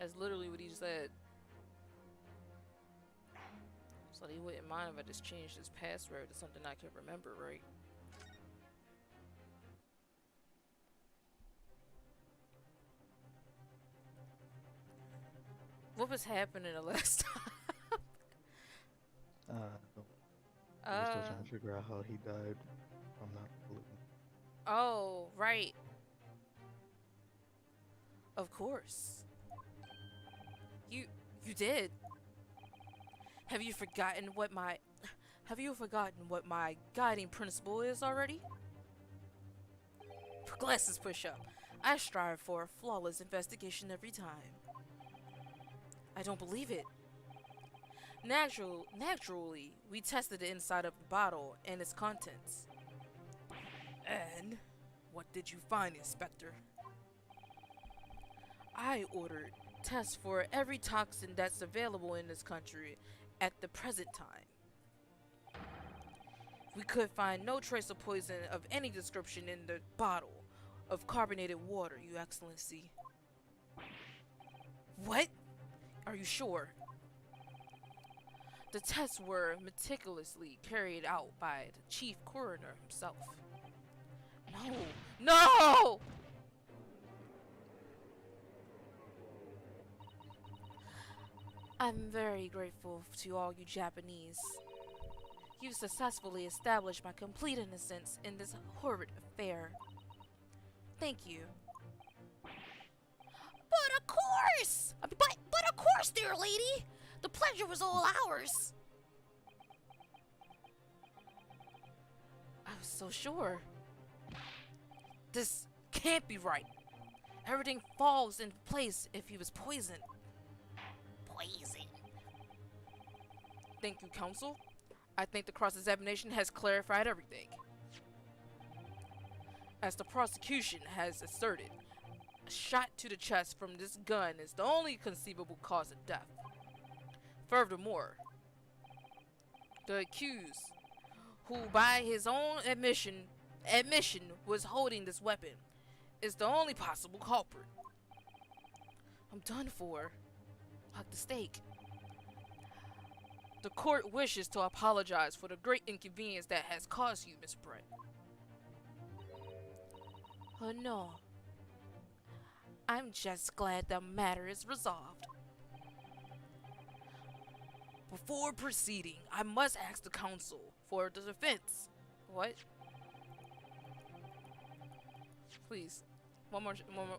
That's literally what he said. So he wouldn't mind if I just changed his password to something I can remember, right? What was happening the last time? No, we're still Uh, trying to figure out how he died. I'm not blue. oh, right. Of course. You you did. Have you forgotten what my Have you forgotten what my guiding principle is already? Glasses push up. I strive for a flawless investigation every time. I don't believe it. Naturally, we tested the inside of the bottle and its contents. And what did you find, Inspector? I ordered tests for every toxin that's available in this country at the present time. We could find no trace of poison of any description in the bottle of carbonated water, Your Excellency. What? Are you sure? The tests were meticulously carried out by the chief coroner himself. No! No! I'm very grateful to all you Japanese. You've successfully established my complete innocence in this horrid affair. Thank you. But of course! But of course, dear lady! The pleasure was all ours! I was so sure. This can't be right. Everything falls into place if he was poisoned. Poison. Thank you, Counsel. I think the cross-examination has clarified everything. As the prosecution has asserted, a shot to the chest from this gun is the only conceivable cause of death. Furthermore, the accused, who by his own admission was holding this weapon, is the only possible culprit. I'm done for. Like the stake. The court wishes to apologize for the great inconvenience that has caused you, Miss Brett. Oh no. I'm just glad the matter is resolved. Before proceeding, I must ask the counsel for the defense. What? Please. One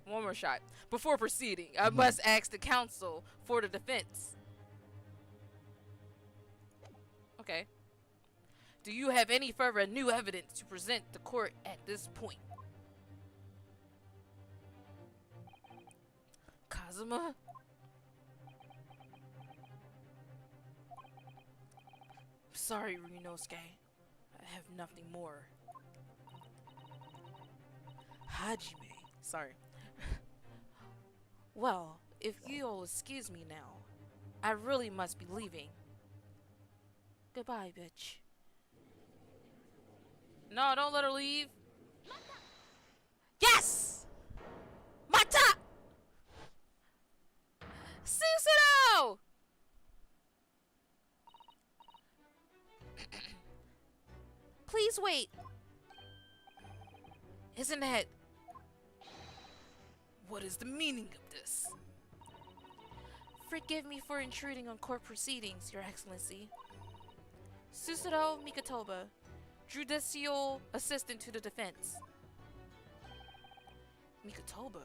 more shot. Before proceeding, I must ask the counsel for the defense. Okay. Do you have any further new evidence to present the court at this point? Kazuma? Sorry, Ryunosuke. I have nothing more. Hajime. Sorry. Well, if you'll excuse me now, I really must be leaving. Goodbye, bitch. No, don't let her leave. Yes! Mata! Susuno! Please wait. Isn't that... What is the meaning of this? Forgive me for intruding on court proceedings, Your Excellency. Susuro Mikotoba, judicial assistant to the defense. Mikotoba?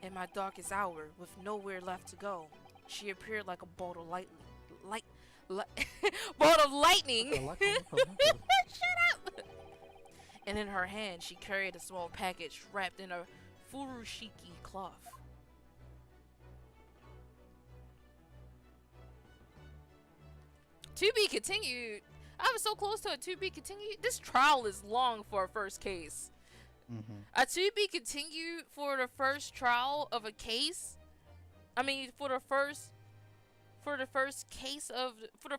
In my darkest hour, with nowhere left to go, she appeared like a bolt of bolt of lightning. Shut up! And in her hand, she carried a small package wrapped in a furoshiki cloth. To be continued. I was so close to a to be continued. This trial is long for a first case. A to be continued for the first trial of a case. I mean, for the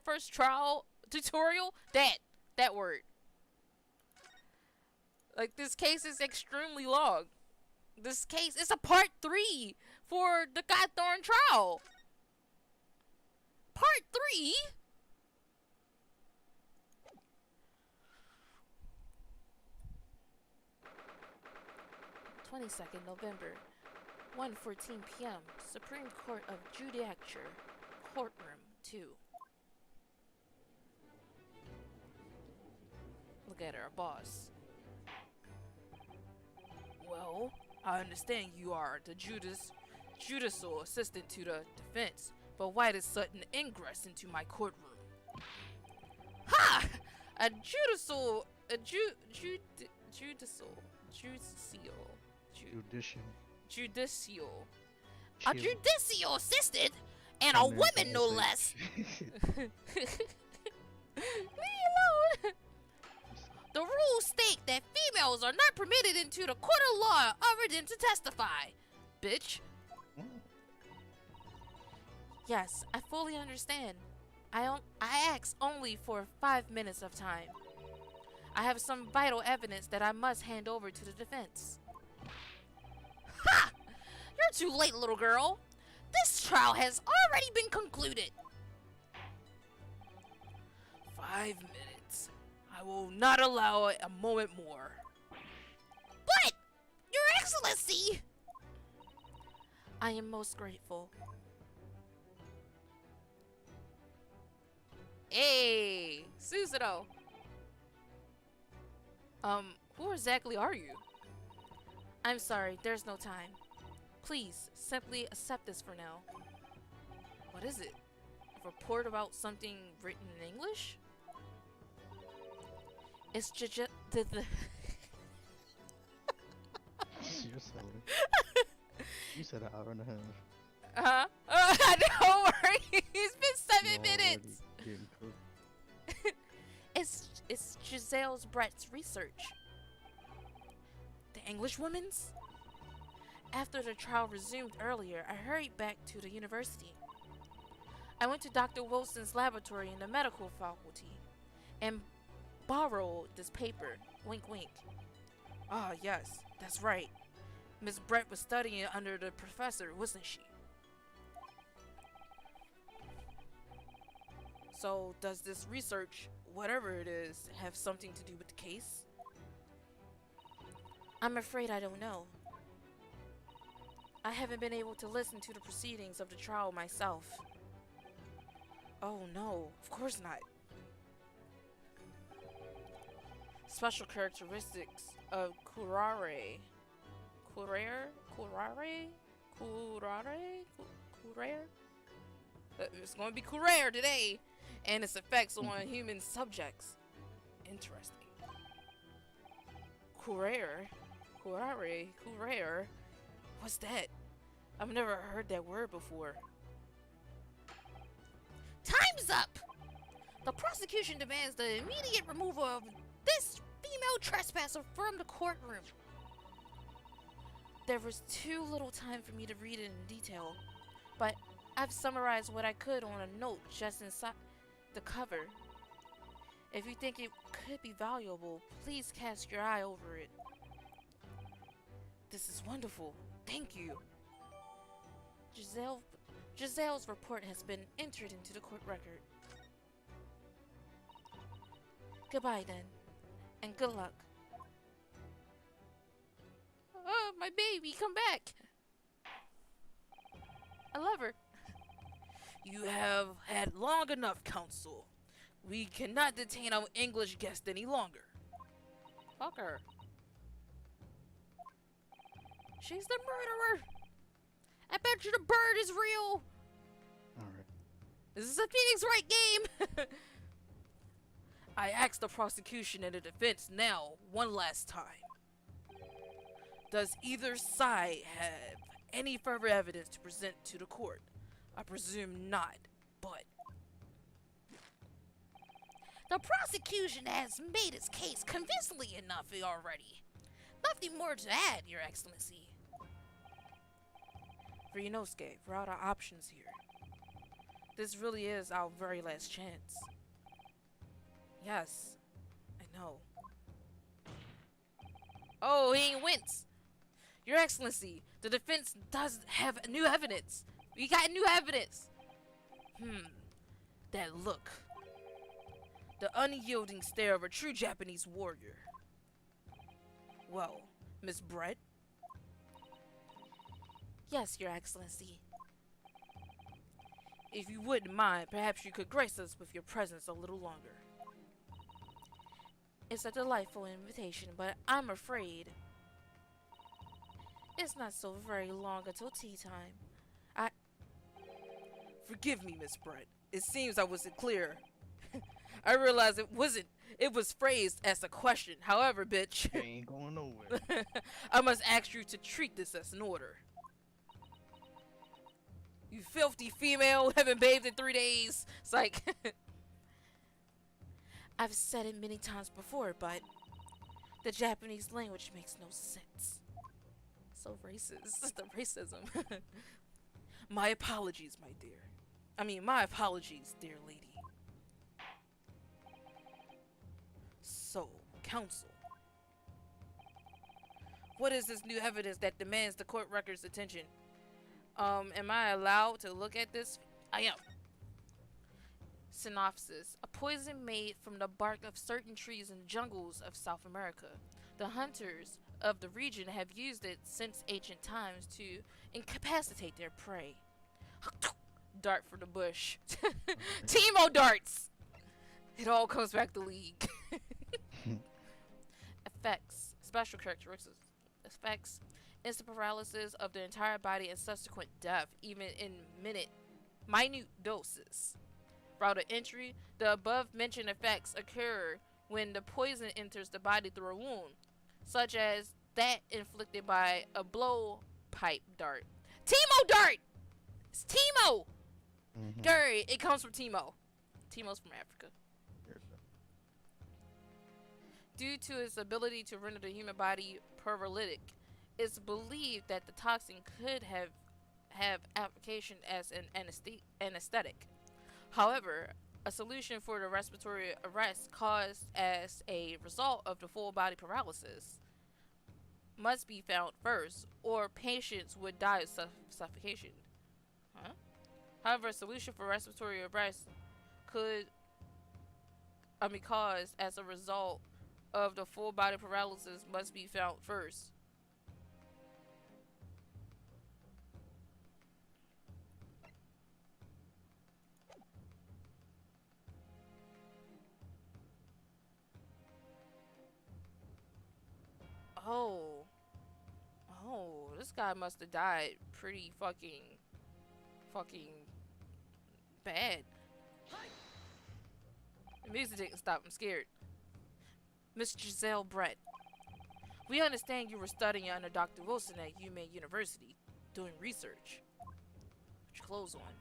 first trial tutorial. That word. Like, this case is extremely long. this case. It's a part 3 for the Gothorn trial. Part 3? 22nd November, 1:14 p.m. Supreme Court of Judicature, Courtroom 2. Look at her, boss. Well, I understand you are the judicial assistant to the defense, but why this sudden ingress into my courtroom? Ha! A judicial, judicial. A Chill. judicial assistant and a Come in, woman, no say- less. Leave me alone. The rules state that females are not permitted into the court of law other than to testify. Bitch. Yes, I fully understand. I ask only for 5 minutes of time. I have some vital evidence that I must hand over to the defense. Ha! You're too late, little girl. This trial has already been concluded. 5 minutes. I will not allow it a moment more. But, Your Excellency! I am most grateful. Hey, Susanoo. Who exactly are you? I'm sorry, there's no time. Please, simply accept this for now. What is it? A report about something written in English? It's just the You're silly. You said an hour and a half. Don't worry. It's been 7 You already minutes. getting cooked. It's Giselle's Brett's research. The English woman's? After the trial resumed earlier, I hurried back to the university. I went to Dr. Wilson's laboratory in the medical faculty and borrowed this paper. Wink, wink. Ah, yes, that's right. Miss Brett was studying under the professor, wasn't she? So, does this research, whatever it is, have something to do with the case? I'm afraid I don't know. I haven't been able to listen to the proceedings of the trial myself. Oh no, of course not. Special characteristics of curare. It's going to be curare today, and its effects on human subjects. Interesting. Curare? What's that? I've never heard that word before. Time's up! The prosecution demands the immediate removal of this female trespasser from the courtroom. There was too little time for me to read it in detail, but I've summarized what I could on a note just inside the cover. If you think it could be valuable, please cast your eye over it. This is wonderful. Thank you. Giselle's report has been entered into the court record. Goodbye then, and good luck. Oh, my baby, come back. I love her. You have had long enough, counsel. We cannot detain our English guest any longer. Fuck her. She's the murderer. I bet you the bird is real. Alright. This is a Phoenix Wright game. I ask the prosecution and the defense now, one last time. Does either side have any further evidence to present to the court? I presume not, but... The prosecution has made its case convincingly enough already. Nothing more to add, Your Excellency. Ryunosuke, we're out of options here. This really is our very last chance. Yes, I know. Oh, he ain't wince. Your Excellency, the defense does have new evidence. We got new evidence. That look. The unyielding stare of a true Japanese warrior. Well, Miss Brett? Yes, Your Excellency. If you wouldn't mind, perhaps you could grace us with your presence a little longer. It's a delightful invitation, but I'm afraid it's not so very long until tea time. Forgive me, Miss Brett. It seems I wasn't clear. I realized it wasn't. It was phrased as a question. However, bitch, You ain't going nowhere. I must ask you to treat this as an order. You filthy female, haven't bathed in 3 days. It's like, I've said it many times before, but the Japanese language makes no sense. so racist. The racism. My apologies, my dear. My apologies, dear lady. So, counsel. What is this new evidence that demands the court record's attention? Am I allowed to look at this? I am. Synopsis. A poison made from the bark of certain trees in the jungles of South America. The hunters of the region have used it since ancient times to incapacitate their prey. Dart for the bush. Teemo darts! It all comes back to League. Effects. Special characteristics. Effects. Instant paralysis of the entire body and subsequent death, even in minute doses. Route of entry. The above-mentioned effects occur when the poison enters the body through a wound, such as that inflicted by a blowpipe dart. Teemo dart! It's Teemo! Mhm. Gary, it comes from Teemo. Teemo's from Africa. Due to its ability to render the human body paralytic, it's believed that the toxin could have application as an anesthetic. However, a solution for the respiratory arrest caused as a result of the full body paralysis must be found first, or patients would die of suffocation. However, a solution for respiratory arrest caused as a result of the full body paralysis must be found first. Oh, this guy must have died pretty fucking bad. The music didn't stop. I'm scared. Miss Giselle Brett, we understand you were studying under Dr. Wilson at UMaine University, doing research. Put your clothes on.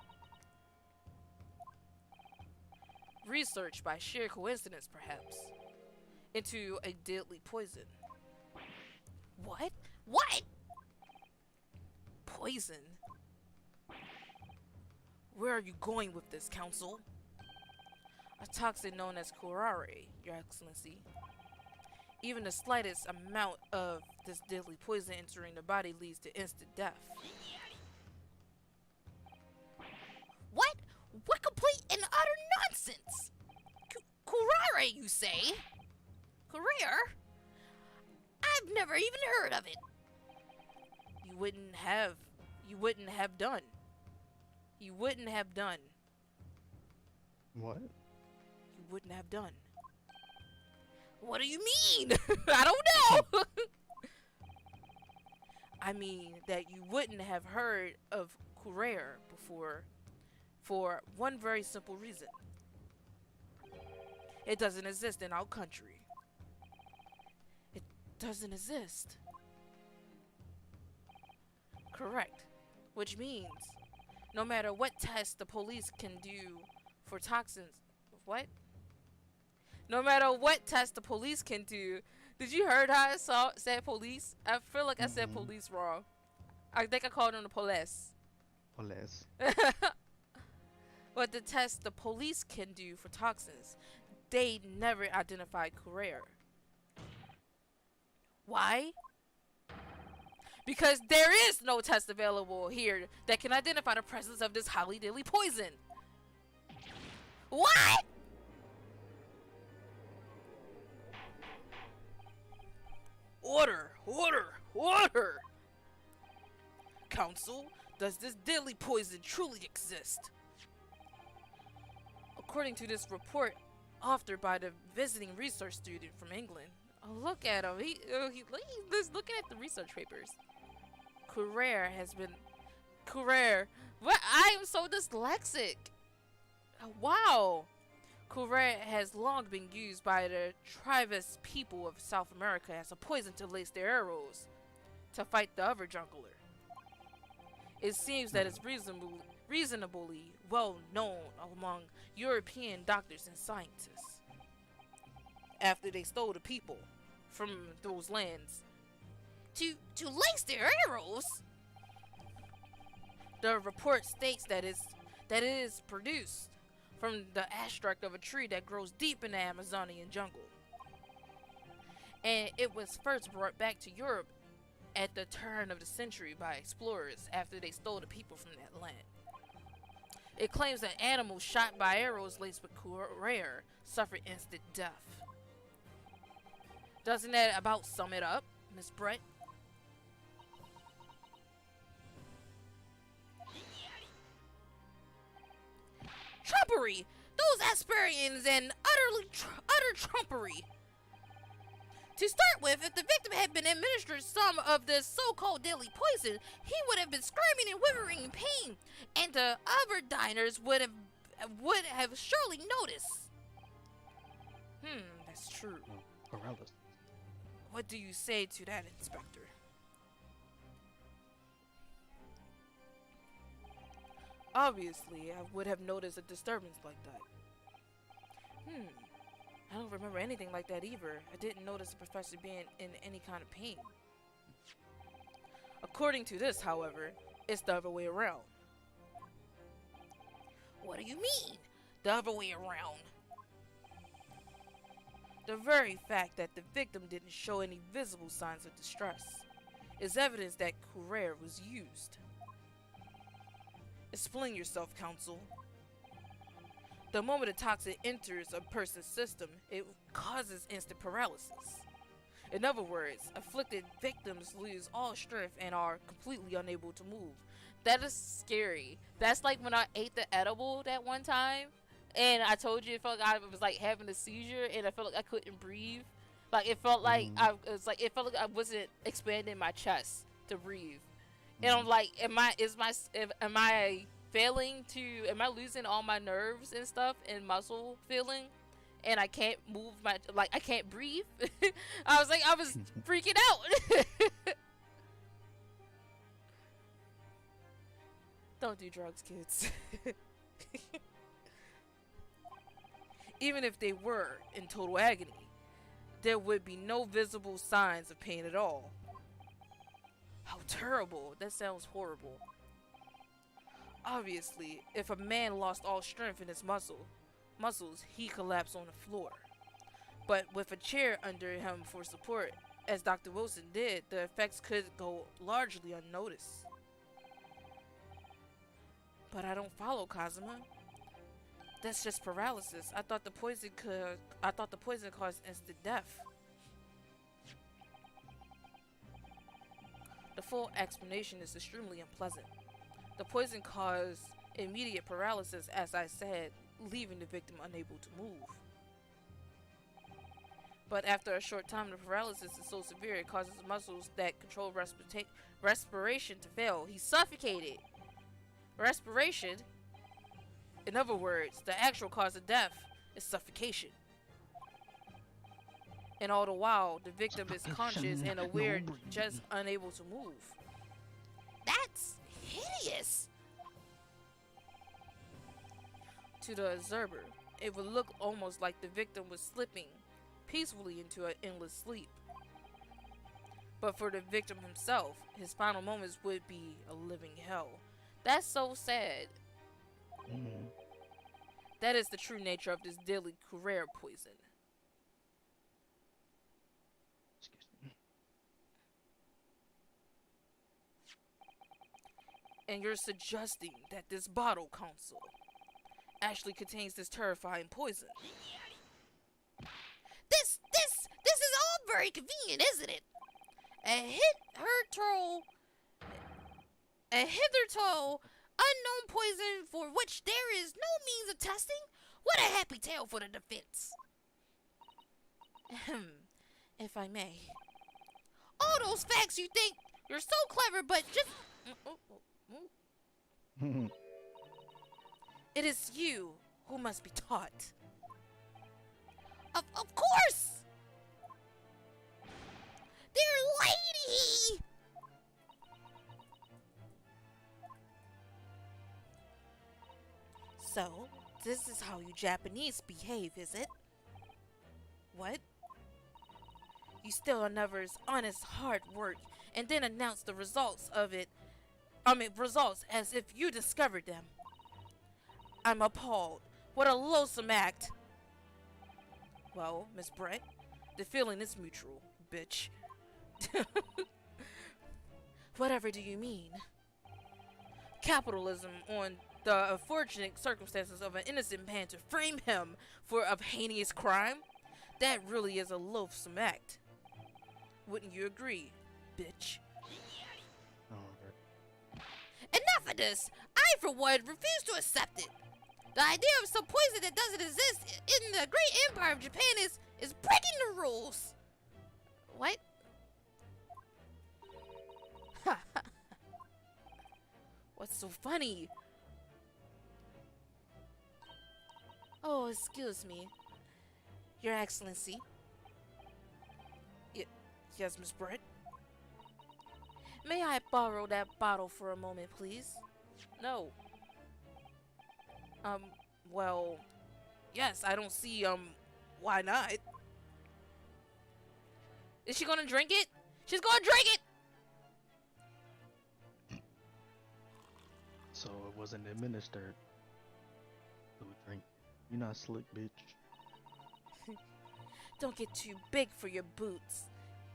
Research by sheer coincidence, perhaps, into a deadly poison. What? What? Poison? Where are you going with this, Counsel? A toxin known as curare, Your Excellency. Even the slightest amount of this deadly poison entering the body leads to instant death. What? What complete and utter nonsense! Curare, you say? Curare? I've never even heard of it. You wouldn't have done. You wouldn't have done. What? You wouldn't have done. What do you mean? I don't know. I mean that you wouldn't have heard of curare before for one very simple reason. It doesn't exist in our country. It doesn't exist. Correct. Which means no matter what test the police can do for toxins. What? No matter what test the police can do. Did you heard how I said police? I feel like I said police wrong. I think I called them the police. Police. But the test the police can do for toxins, they never identified curare. Why? Because there is no test available here that can identify the presence of this highly deadly poison. What? Order! Order! Order! Council, does this deadly poison truly exist? According to this report authored by the visiting research student from England. Oh, look at him. He's looking at the research papers. Courier has been... Courier. What? I am so dyslexic. Wow. Courier has long been used by the Travis people of South America as a poison to lace their arrows to fight the other jungler. It seems that it's reasonably well known among European doctors and scientists. After they stole the people from those lands to lace their arrows. The report states that it is produced from the extract of a tree that grows deep in the Amazonian jungle. And it was first brought back to Europe at the turn of the century by explorers after they stole the people from that land. It claims that animals shot by arrows laced with courier suffer instant death. Doesn't that about sum it up, Miss Brett? Trumpery! Those Asperians and utter trumpery! To start with, if the victim had been administered some of this so-called deadly poison, he would have been screaming and withering in pain, and the other diners would have surely noticed. That's true. Paralysis. What do you say to that, Inspector? Obviously, I would have noticed a disturbance like that. I don't remember anything like that either. I didn't notice the professor being in any kind of pain. According to this, however, it's the other way around. What do you mean, the other way around? The very fact that the victim didn't show any visible signs of distress is evidence that courier was used. Explain yourself, Counsel. The moment a toxin enters a person's system, it causes instant paralysis. In other words, afflicted victims lose all strength and are completely unable to move. That is scary. That's like when I ate the edible that one time, and I told you it felt like I was like having a seizure, and I felt like I couldn't breathe. Like it felt like it felt like I wasn't expanding my chest to breathe. And I'm like, am I losing all my nerves and stuff and muscle feeling, and I can't move I can't breathe? I was freaking out. Don't do drugs, kids. Even if they were in total agony, there would be no visible signs of pain at all. How terrible. That sounds horrible. Obviously, if a man lost all strength in his muscles, he collapsed on the floor. But with a chair under him for support, as Dr. Wilson did, the effects could go largely unnoticed. But I don't follow, Kazuma. That's just paralysis. I thought the poison caused instant death. The full explanation is extremely unpleasant. The poison caused immediate paralysis, as I said, leaving the victim unable to move. But after a short time, the paralysis is so severe it causes muscles that control respiration to fail. He suffocated. Respiration? In other words, the actual cause of death is suffocation. And all the while, the victim is conscious and aware, just unable to move. That's hideous! To the observer, it would look almost like the victim was slipping peacefully into an endless sleep. But for the victim himself, his final moments would be a living hell. That's so sad. That is the true nature of this deadly courier poison. Excuse me. And you're suggesting that this bottle console actually contains this terrifying poison. This is all very convenient, isn't it? A hitherto unknown poison for which there is no means of testing? What a happy tale for the defense. If I may. All those facts you think you're so clever, but just... It is you who must be taught. Of course! Dear lady! So, this is how you Japanese behave, is it? What? You steal another's honest hard work and then announce the results of it. Results as if you discovered them. I'm appalled. What a loathsome act. Well, Miss Brett, the feeling is mutual, bitch. Whatever do you mean? Capitalism on the unfortunate circumstances of an innocent man to frame him for a heinous crime? That really is a loathsome act. Wouldn't you agree, bitch? Enough of this! I, for one, refuse to accept it. The idea of some poison that doesn't exist in the great empire of Japan is breaking the rules. What? What's so funny? Oh, excuse me. Your Excellency. Yes, Miss Brett? May I borrow that bottle for a moment, please? No. Well, yes, I don't see, why not? Is she gonna drink it? She's gonna drink it! So it wasn't administered. So we drink. You're not slick, bitch. Don't get too big for your boots,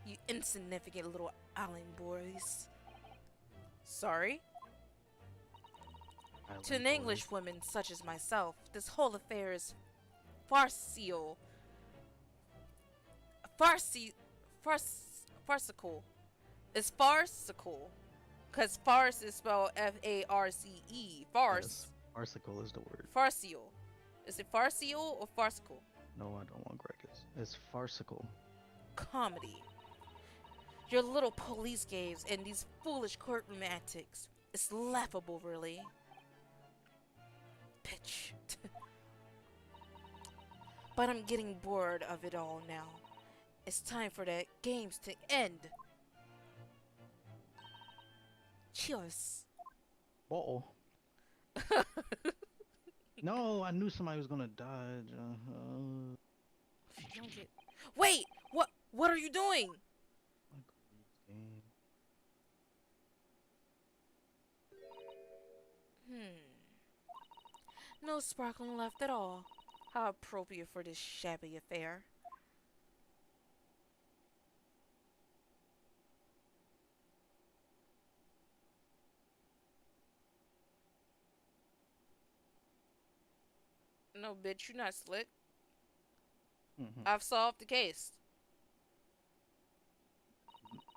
you insignificant little island boys. Sorry? Island To an boys. English woman such as myself, this whole affair is farcical. It's farcical. Because farce is spelled F-A-R-C-E. Farce. Yes, farcical is the word. Farcical. Is it farcical or farcical? No, I don't want crackers. It's farcical. Comedy. Your little police games and these foolish courtroom antics. It's laughable, really. Bitch. But I'm getting bored of it all now. It's time for the games to end. Cheers. Ball. No, I knew somebody was gonna dodge. Wait! What are you doing? No sparkling left at all. How appropriate for this shabby affair. No, bitch, you're not slick. I've solved the case.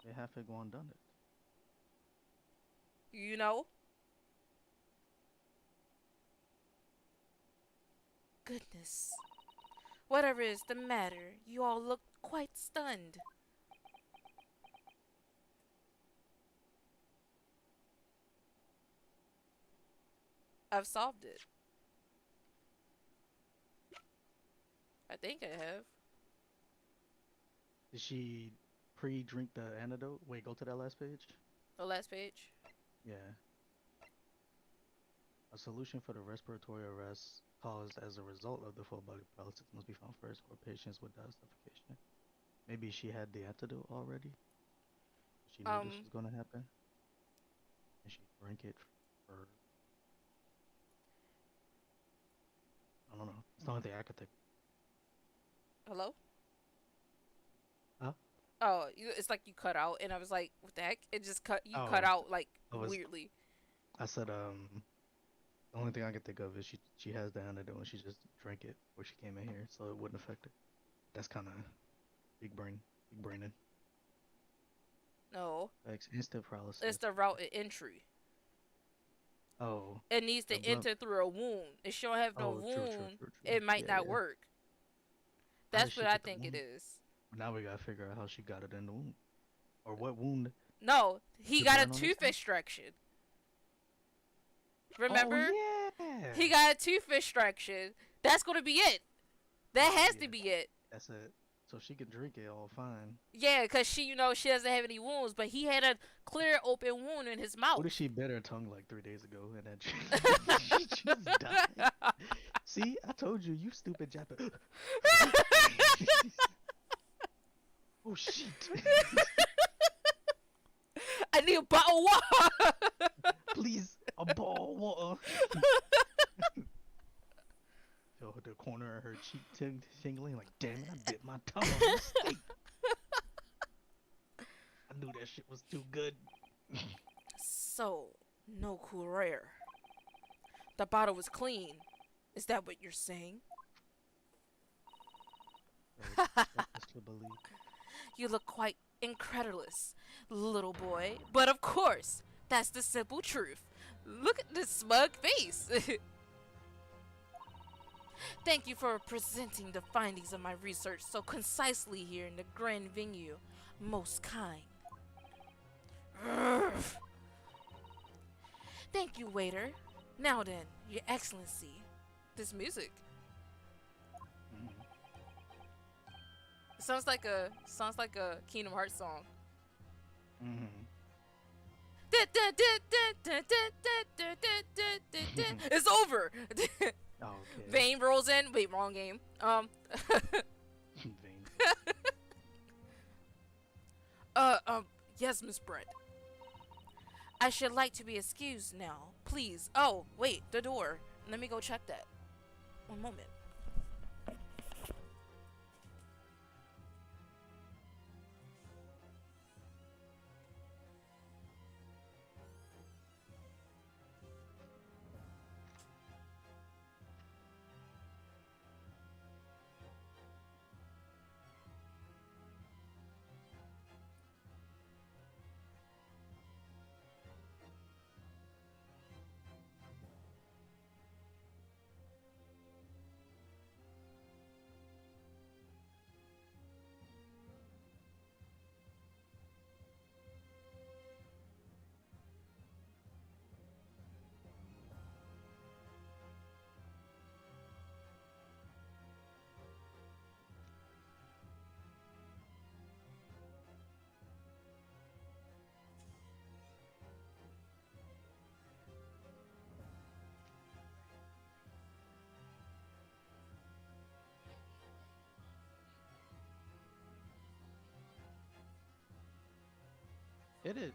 They have to go and done it. You know? Goodness. Whatever is the matter, you all look quite stunned. I've solved it. I think I have. Did she pre-drink the antidote? Wait, go to that last page. The last page. Yeah. A solution for the respiratory arrest caused as a result of the full body paralysis must be found first, or patients would die of suffocation. Maybe she had the antidote already. She knew this was gonna happen, and she drank it for. I don't know. It's the only thing I could think. Hello? Huh? Oh, it's like you cut out, and I was like, what the heck? It just cut. You Oh. cut out like I was- weirdly. I said the only thing I can think of is she has the antidote and she just drank it before she came in here, so it wouldn't affect her. That's kind of big braining. No, Like instant it's paralysis. the route of entry. Oh, It needs the to blunt. enter through a wound. If she don't have no Oh, true, wound, true, true. it might Yeah, not yeah. work. How did That's what she I get the think it wound? is. Now we gotta figure out how she got it in the wound, or what wound No, he to got a burn on tooth herself. extraction. Oh Remember? yeah, He got a tooth extraction. That's gonna be it. That that'll has be to it. be it. That's it. So she can drink it all fine. Yeah, because she doesn't have any wounds, but he had a clear open wound in his What mouth. if she bit her tongue like 3 days ago and then she just died? See, I told you, you stupid Japan. Oh shit! I need a bottle of water. Please, a ball of water. Yo, the corner of her cheek tingling, like, damn it, I bit my tongue on mistake. I knew that shit was too good. So, no courier. The bottle was clean. Is that what you're saying? To believe. You look quite incredulous, little boy. But of course, that's the simple truth. Look at this smug face. Thank you for presenting the findings of my research so concisely here in the grand venue. Most kind. Thank you, waiter. Now then, Your Excellency, this music. Mhm. It sounds like a Kingdom Hearts song. Mhm. It's over. Oh, okay. Vane rolls in. Wait, wrong game. Vain. Yes, Miss Brett. I should like to be excused now, please. Oh, wait, the door. Let me go check that. One moment. Hit it.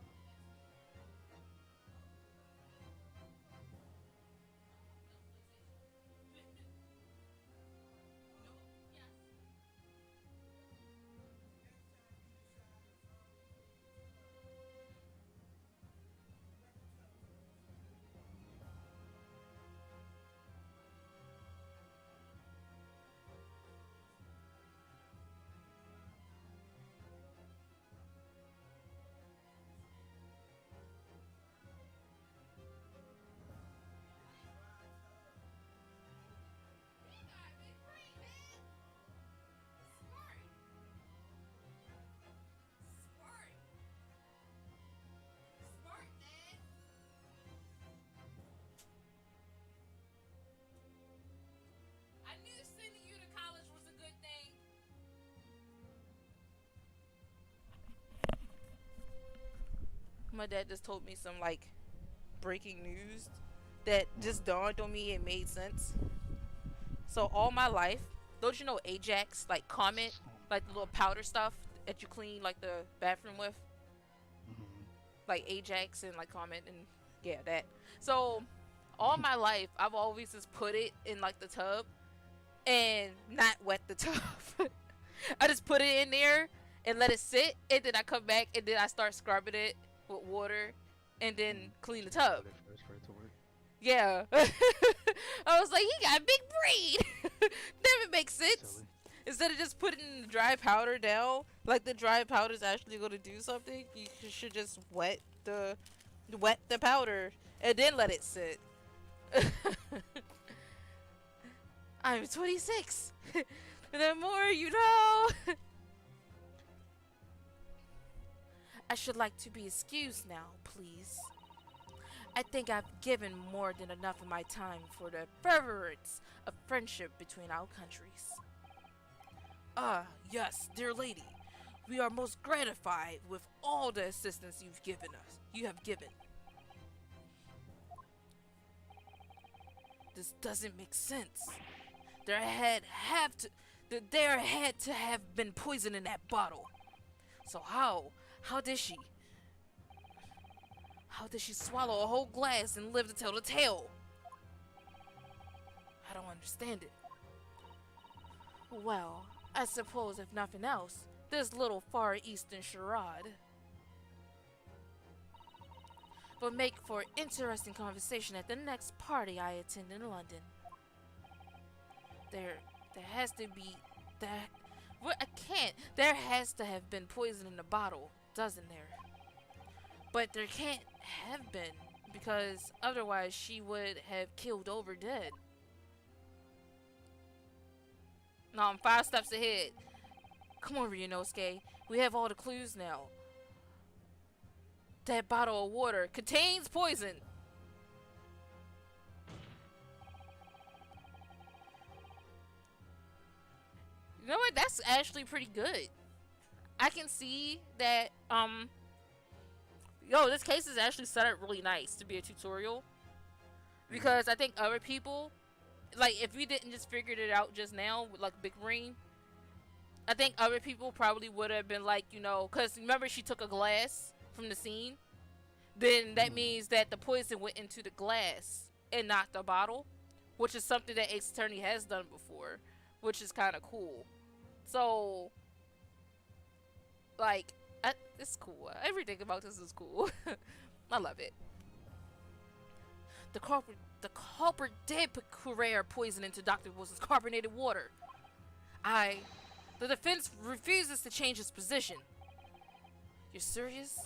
I knew sending you to college was a good thing. My dad just told me some like breaking news that just dawned on me and made sense. So all my life, don't you know Ajax, like Comet, like the little powder stuff that you clean like the bathroom with, Mhm. like Ajax and like Comet and yeah that. So all my life I've always just put it in like the tub and not wet the tub. I just put it in there and let it sit, and then I come back and then I start scrubbing it with water and then clean the tub. Put it first for it to work. Yeah. I was like, he got big brain. Never makes sense. Silly. Instead of just putting the dry powder down, like the dry powder is actually going to do something, you should just wet the powder and then let it sit. I'm 26. The more you know. I should like to be excused now, please. I think I've given more than enough of my time for the furtherance of friendship between our countries. Ah, yes, dear lady. We are most gratified with all the assistance you have given. This doesn't make sense. There had to have been poison in that bottle. So how did she swallow a whole glass and live to tell the tale? I don't understand it. Well, I suppose if nothing else, this little Far Eastern charade will make for interesting conversation at the next party I attend in London. There has to be there has to have been poison in the bottle, doesn't there? But there can't have been, because otherwise she would have killed over dead. No, I'm 5 steps ahead. Come on, Ryunosuke. We have all the clues now. That bottle of water contains poison. You know what? That's actually pretty good. I can see that, this case is actually set up really nice to be a tutorial. Because I think other people, like, if we didn't just figure it out just now with, like, Big Ring, I think other people probably would have been like, because remember she took a glass from the scene? Then that means that the poison went into the glass and not the bottle, which is something that Ace Attorney has done before, which is kind of cool. So, like, it's cool. Everything about this is cool. I love it. The culprit did put Courier poison into Dr. Wilson's carbonated water. The defense refuses to change its position. You're serious?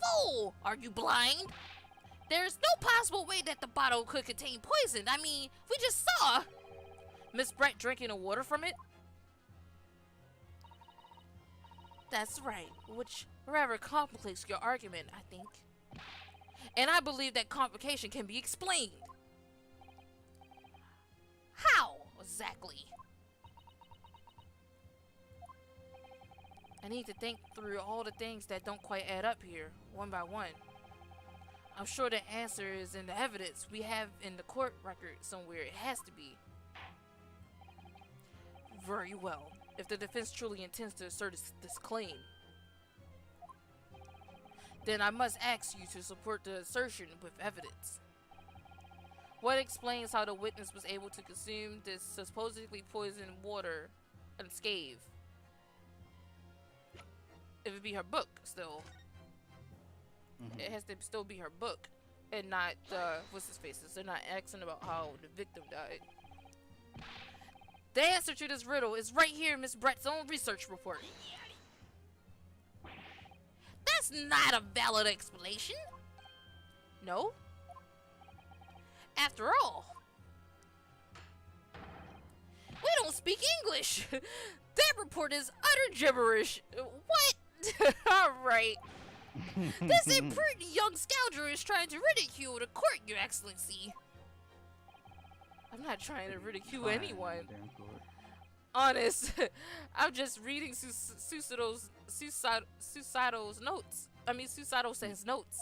Fool! Are you blind? There's no possible way that the bottle could contain poison. I mean, we just saw Miss Brett drinking the water from it. That's right, which rather complicates your argument, I think. And I believe that complication can be explained. How exactly? I need to think through all the things that don't quite add up here, one by one. I'm sure the answer is in the evidence we have in the court record somewhere. It has to be. Very well. If the defense truly intends to assert this claim, then I must ask you to support the assertion with evidence. What explains how the witness was able to consume this supposedly poisoned water unscathed? It would be her book still. It has to still be her book and not what's his faces. They're not asking about how the victim died. The answer to this riddle is right here in Miss Brett's own research report. That's not a valid explanation. No? After all, we don't speak English. That report is utter gibberish. What? Alright. This imprudent young scoundrel is trying to ridicule the court, Your Excellency. I'm not trying to ridicule anyone. Honest. I'm just reading Susado's notes. Susato says notes.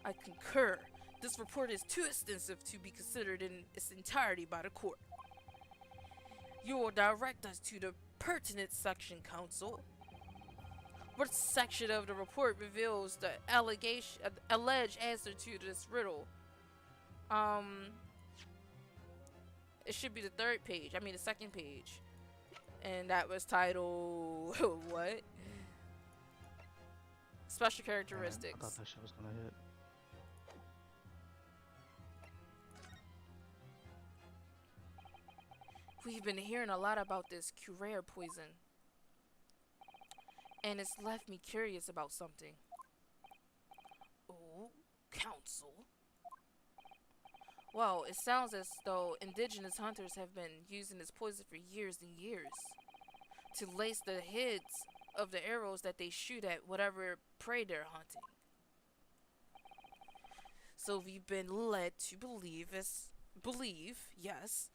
I concur. This report is too extensive to be considered in its entirety by the court. You will direct us to the pertinent section, counsel. What section of the report reveals the alleged answer to this riddle? It should be the the second page. And that was titled what? Special Man, I characteristics. thought that shit was gonna hit. We've been hearing a lot about this curare poison. And it's left me curious about something. Oh, council. Well, it sounds as though indigenous hunters have been using this poison for years and years to lace the heads of the arrows that they shoot at whatever prey they're hunting. So we've been led to believe, yes.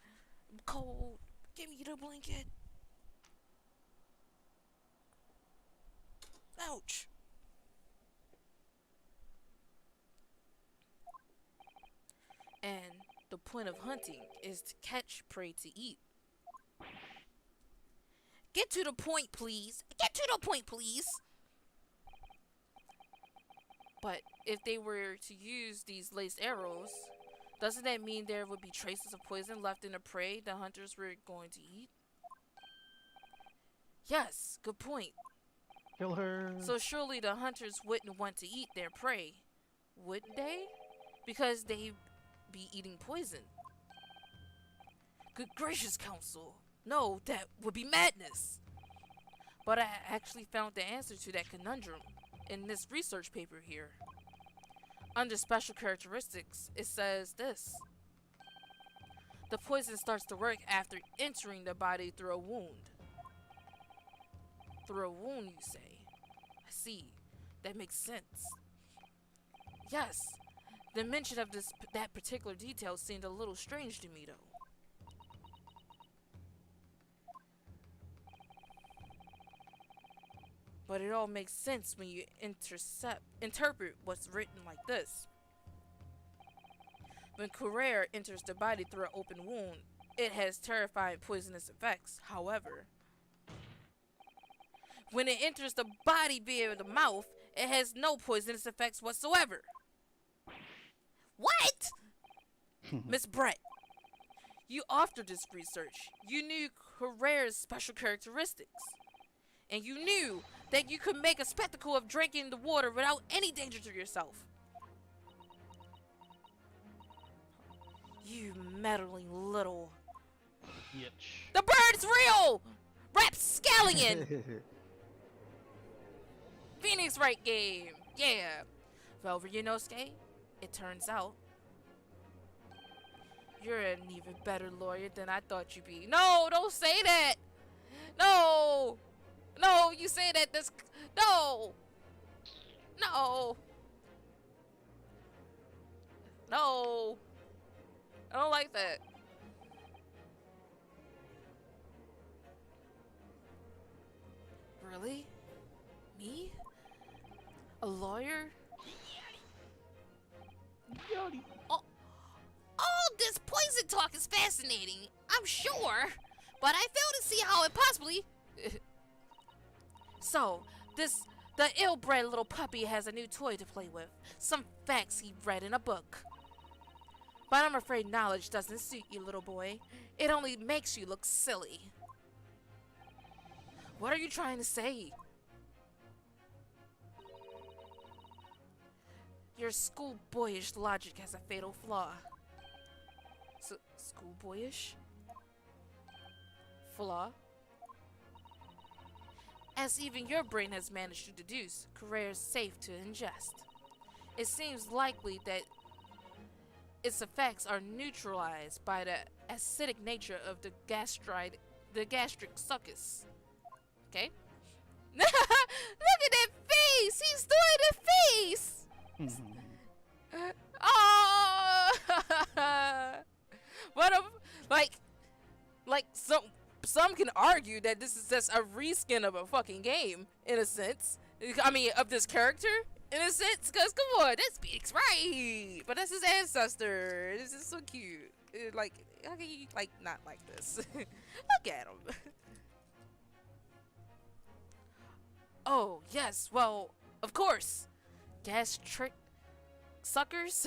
Cold, give me the blanket. Ouch. And the point of hunting is to catch prey to eat. Get to the point, please. Get to the point, please. But if they were to use these laced arrows, doesn't that mean there would be traces of poison left in the prey the hunters were going to eat? Yes, good point. Kill her. So surely the hunters wouldn't want to eat their prey, would they? Because they'd be eating poison. Good gracious, Council. No, that would be madness. But I actually found the answer to that conundrum in this research paper here. Under special characteristics, it says this. The poison starts to work after entering the body through a wound. Through a wound, you say? I see. That makes sense. Yes. The mention of that particular detail seemed a little strange to me, though. But it all makes sense when you interpret what's written like this. When curare enters the body through an open wound, it has terrifying poisonous effects. However, when it enters the body via the mouth, it has no poisonous effects whatsoever. What? Miss Brett, you authored this research. You knew curare's special characteristics. And you knew that you could make a spectacle of drinking the water without any danger to yourself. You meddling little... Yitch. The bird's real! Rapscallion! Phoenix Wright game! Yeah! Well, Ryunosuke, it turns out you're an even better lawyer than I thought you'd be. No, don't say that! No! No, you say that this... No! No! No! I don't like that. Really? Me? A lawyer? All this poison talk is fascinating, I'm sure. But I fail to see how it possibly... So, the ill-bred little puppy has a new toy to play with. Some facts he read in a book. But I'm afraid knowledge doesn't suit you, little boy. It only makes you look silly. What are you trying to say? Your schoolboyish logic has a fatal flaw. Schoolboyish? Flaw? As even your brain has managed to deduce, curare is safe to ingest. It seems likely that its effects are neutralized by the acidic nature of the gastric succus. Okay? Look at that face! He's doing the face! Oh! What a... Like, some can argue that this is just a reskin of a fucking game, in a sense. I mean, of this character, in a sense. Because, come on, that speaks right. But that's his ancestor. This is so cute. Like, how can you, like, not like this? Look at him. Oh, yes, well, of course. Gastric suckers?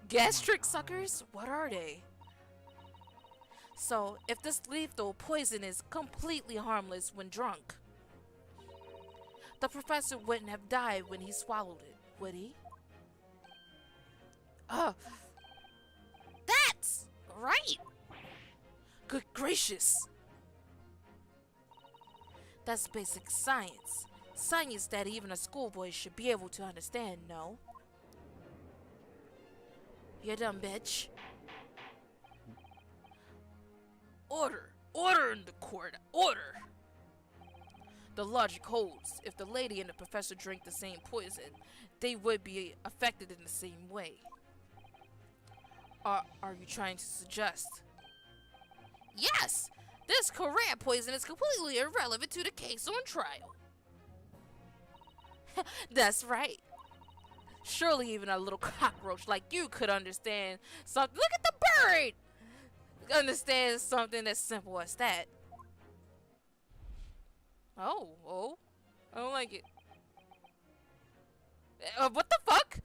Gastric suckers? What are they? So, if this lethal poison is completely harmless when drunk, The professor wouldn't have died when he swallowed it, would he? That's right! Good gracious! That's basic science. Science that even a schoolboy should be able to understand, no? You dumb bitch. Order! Order in the court! Order! The logic holds. If the lady and the professor drink the same poison, they would be affected in the same way. Are you trying to suggest? Yes! This Korean poison is completely irrelevant to the case on trial. That's right. Surely even a little cockroach like you could understand something. Look at the bird! Understand something as simple as that. Oh. I don't like it. What the fuck?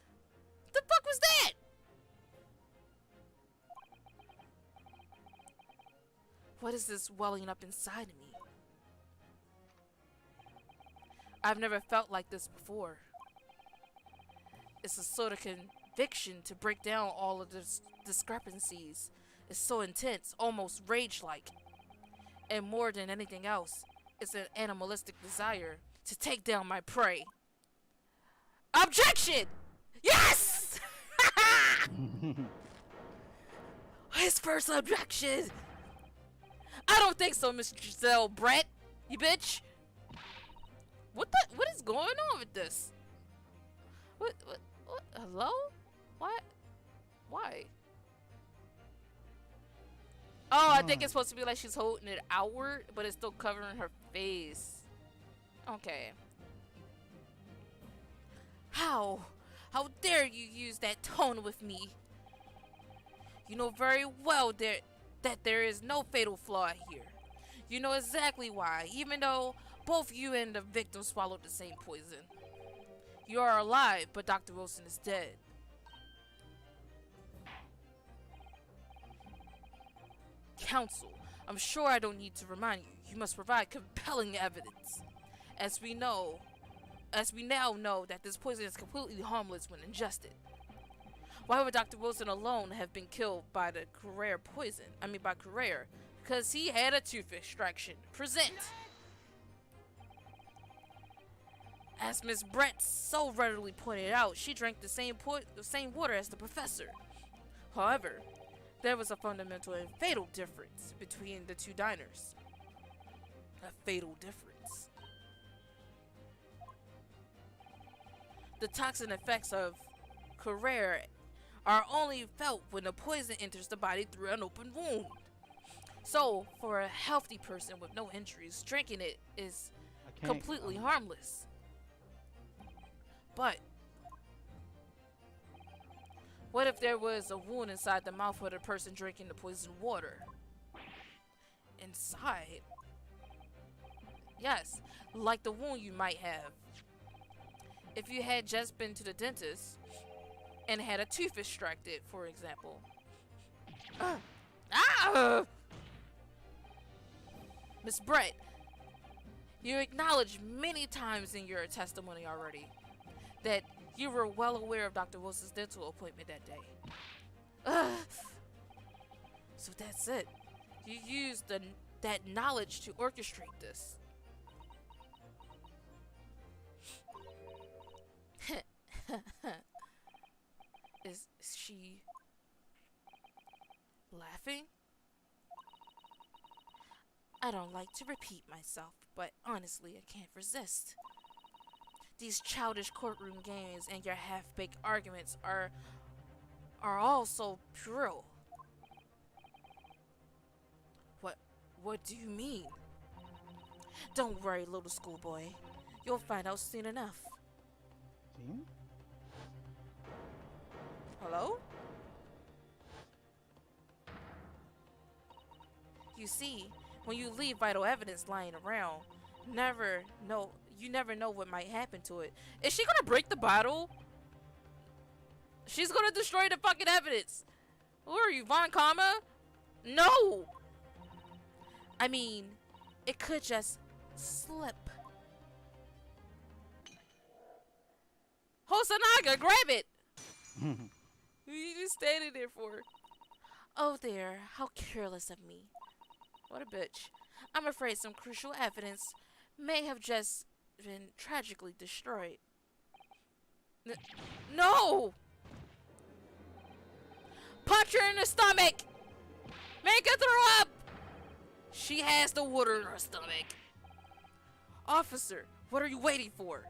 The fuck was that? What is this welling up inside of me? I've never felt like this before. It's a sort of conviction to break down all of the discrepancies. It's so intense, almost rage-like. And more than anything else, it's an animalistic desire to take down my prey. Objection! Yes! His first objection! I don't think so, Miss Giselle Brett, you bitch. What is going on with this? What, hello? What? Why? Oh, I think it's supposed to be like she's holding it outward, but it's still covering her face. Okay. How? How dare you use that tone with me? You know very well that there is no fatal flaw here. You know exactly why, even though both you and the victim swallowed the same poison. You are alive, but Dr. Wilson is dead. Counsel, I'm sure I don't need to remind you. You must provide compelling evidence. As we now know that this poison is completely harmless when ingested. Why would Dr. Wilson alone have been killed by the Carrere poison? By Carrere. Because he had a tooth extraction. Present! As Miss Brett so readily pointed out, she drank the same water as the professor. However, there was a fundamental and fatal difference between the two diners. A fatal difference. The toxin effects of Carrere are only felt when the poison enters the body through an open wound. So, for a healthy person with no injuries, drinking it is completely harmless. But what if there was a wound inside the mouth of the person drinking the poisoned water? Inside? Yes, like the wound you might have. If you had just been to the dentist and had a tooth extracted, for example. Miss Brett, you acknowledged many times in your testimony already that you were well aware of Dr. Wilson's dental appointment that day. So that's it. You used that knowledge to orchestrate this. Is she laughing? I don't like to repeat myself, but honestly, I can't resist. These childish courtroom games and your half-baked arguments are all so puerile. What do you mean? Don't worry, little schoolboy. You'll find out soon enough. Hello? You see, when you leave vital evidence lying around, you never know what might happen to it. Is she gonna break the bottle? She's gonna destroy the fucking evidence. Who are you, Von Karma? No! I mean, it could just slip. Hosanaga, grab it! You just standing there for. Oh there, how careless of me. What a bitch. I'm afraid some crucial evidence may have just been tragically destroyed. No! Punch her in the stomach! Make her throw up! She has the water in her stomach. Officer, what are you waiting for?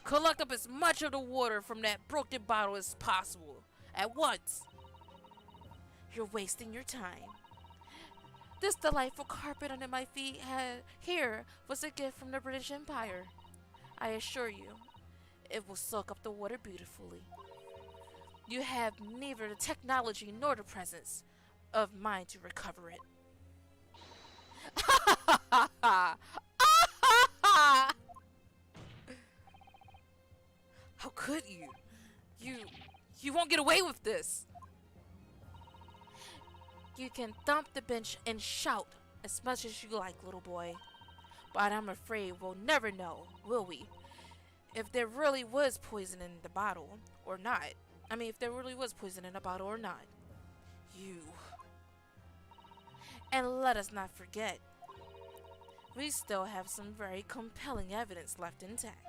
Collect up as much of the water from that broken bottle as possible. At once. You're wasting your time. This delightful carpet under my feet here was a gift from the British Empire. I assure you, it will soak up the water beautifully. You have neither the technology nor the presence of mind to recover it. How could you? You won't get away with this. You can thump the bench and shout as much as you like, little boy. But I'm afraid we'll never know, will we? If there really was poison in the bottle or not. I mean, if there really was poison in the bottle or not. You. And let us not forget, we still have some very compelling evidence left intact.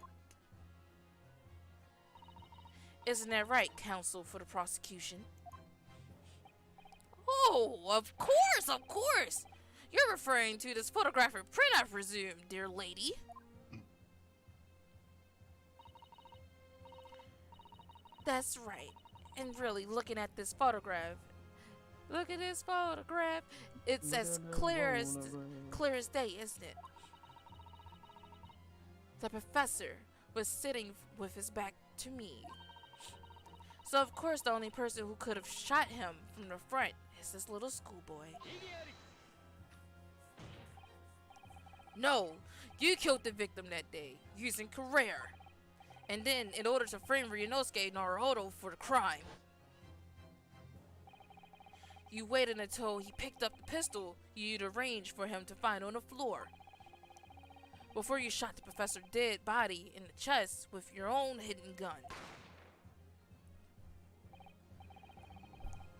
Isn't that right, counsel for the prosecution? Oh, of course, of course. You're referring to this photographic print, I presume, dear lady. That's right. And really, looking at this photograph, look at this photograph. It's as clear as day, isn't it? The professor was sitting with his back to me. So of course the only person who could have shot him from the front is this little schoolboy. No, you killed the victim that day, using Carrere. And then, in order to frame Ryunosuke Naruhodo for the crime, you waited until he picked up the pistol you'd arranged for him to find on the floor, before you shot the professor's dead body in the chest with your own hidden gun.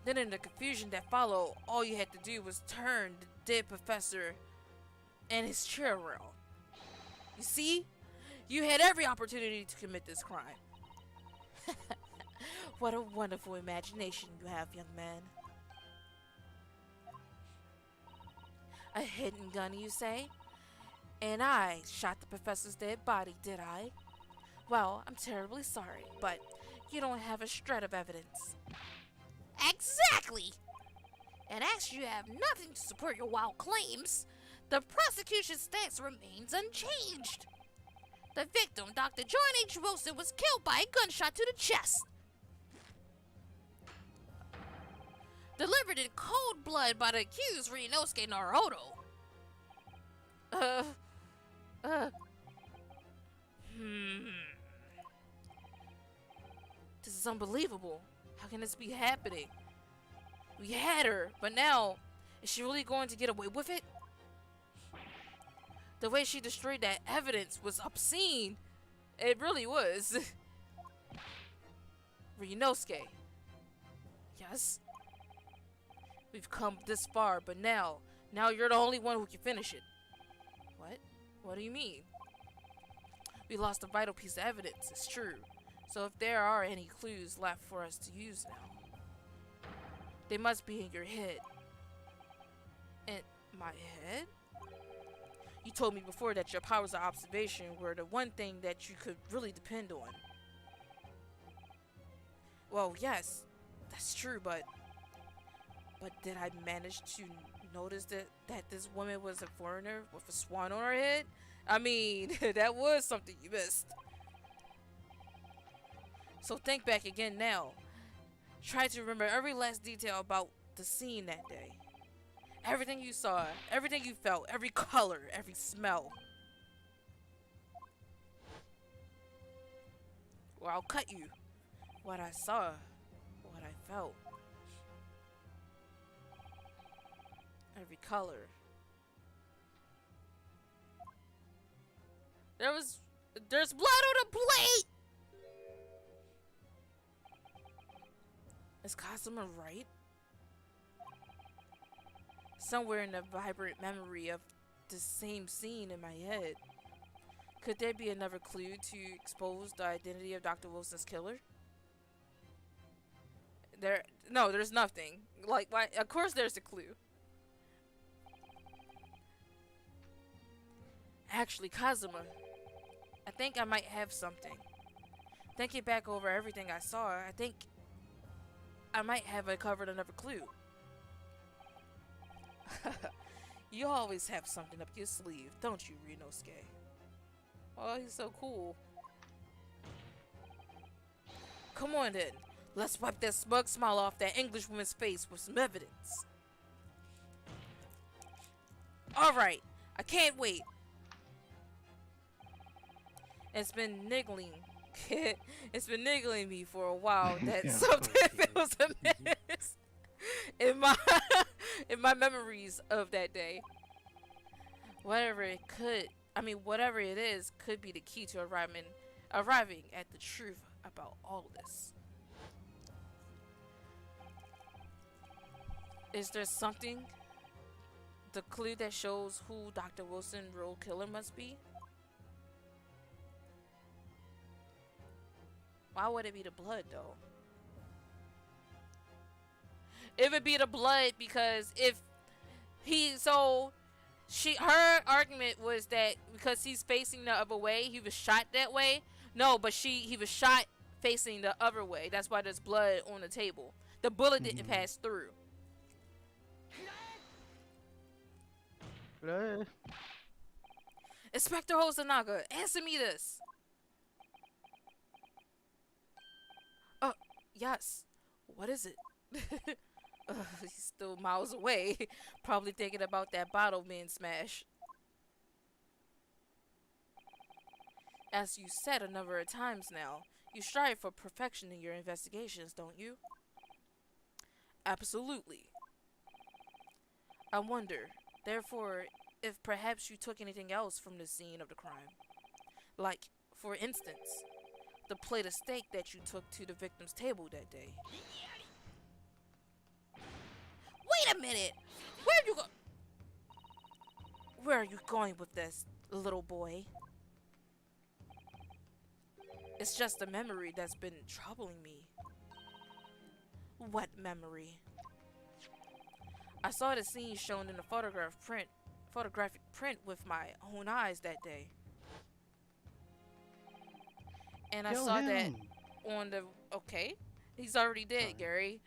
Then in the confusion that followed, all you had to do was turn the dead professor and his chair around. You see? You had every opportunity to commit this crime. What a wonderful imagination you have, young man. A hidden gun, you say? And I shot the professor's dead body, did I? Well, I'm terribly sorry, but you don't have a shred of evidence. Exactly! And as you have nothing to support your wild claims, the prosecution's stance remains unchanged. The victim, Dr. John H. Wilson, was killed by a gunshot to the chest. Delivered in cold blood by the accused Ryunosuke Naruhodo. This is unbelievable. How can this be happening? We had her, but now, is she really going to get away with it? The way she destroyed that evidence was obscene. It really was. Ryunosuke. Yes? We've come this far, but now you're the only one who can finish it. What? What do you mean? We lost a vital piece of evidence, it's true. So if there are any clues left for us to use now, they must be in your head. In my head? You told me before that your powers of observation were the one thing that you could really depend on. Well, yes, that's true, but did I manage to notice that this woman was a foreigner with a swan on her head? I mean, that was something you missed. So think back again now. Try to remember every last detail about the scene that day. Everything you saw, everything you felt, every color, every smell. Or I'll cut you. What I saw, what I felt. Every color. There's blood on the plate! Is Kazuma right? Somewhere in the vibrant memory of the same scene in my head. Could there be another clue to expose the identity of Dr. Wilson's killer? No, there's nothing. Like, why? Of course there's a clue. Actually, Kazuma, I think I might have something. Thinking back over everything I saw, I think I might have uncovered another clue. You always have something up your sleeve, don't you, Rinosuke? Oh, he's so cool. Come on then, let's wipe that smug smile off that Englishwoman's face with some evidence. Alright, I can't wait. It's been niggling. It's been niggling me for a while that Yeah, something feels amiss in my in my memories of that day. Whatever it is, could be the key to arriving at the truth about all of this. Is there something? The clue that shows who Dr. Wilson's real killer must be? Why would it be the blood though? It would be the blood because her argument was that because he's facing the other way, he was shot that way. No, but he was shot facing the other way. That's why there's blood on the table. The bullet didn't pass through. Inspector Hosonaga, answer me this. Yes. What is it? He's still miles away. Probably thinking about that bottle being smashed. As you said a number of times now, you strive for perfection in your investigations, don't you? Absolutely. I wonder, therefore, if perhaps you took anything else from the scene of the crime. Like, for instance, the plate of steak that you took to the victim's table that day. Wait a minute! Where are you going with this, little boy? It's just a memory that's been troubling me. What memory? I saw the scene shown in the photographic print with my own eyes that day. And I saw that on the... Okay. He's already dead, Gary.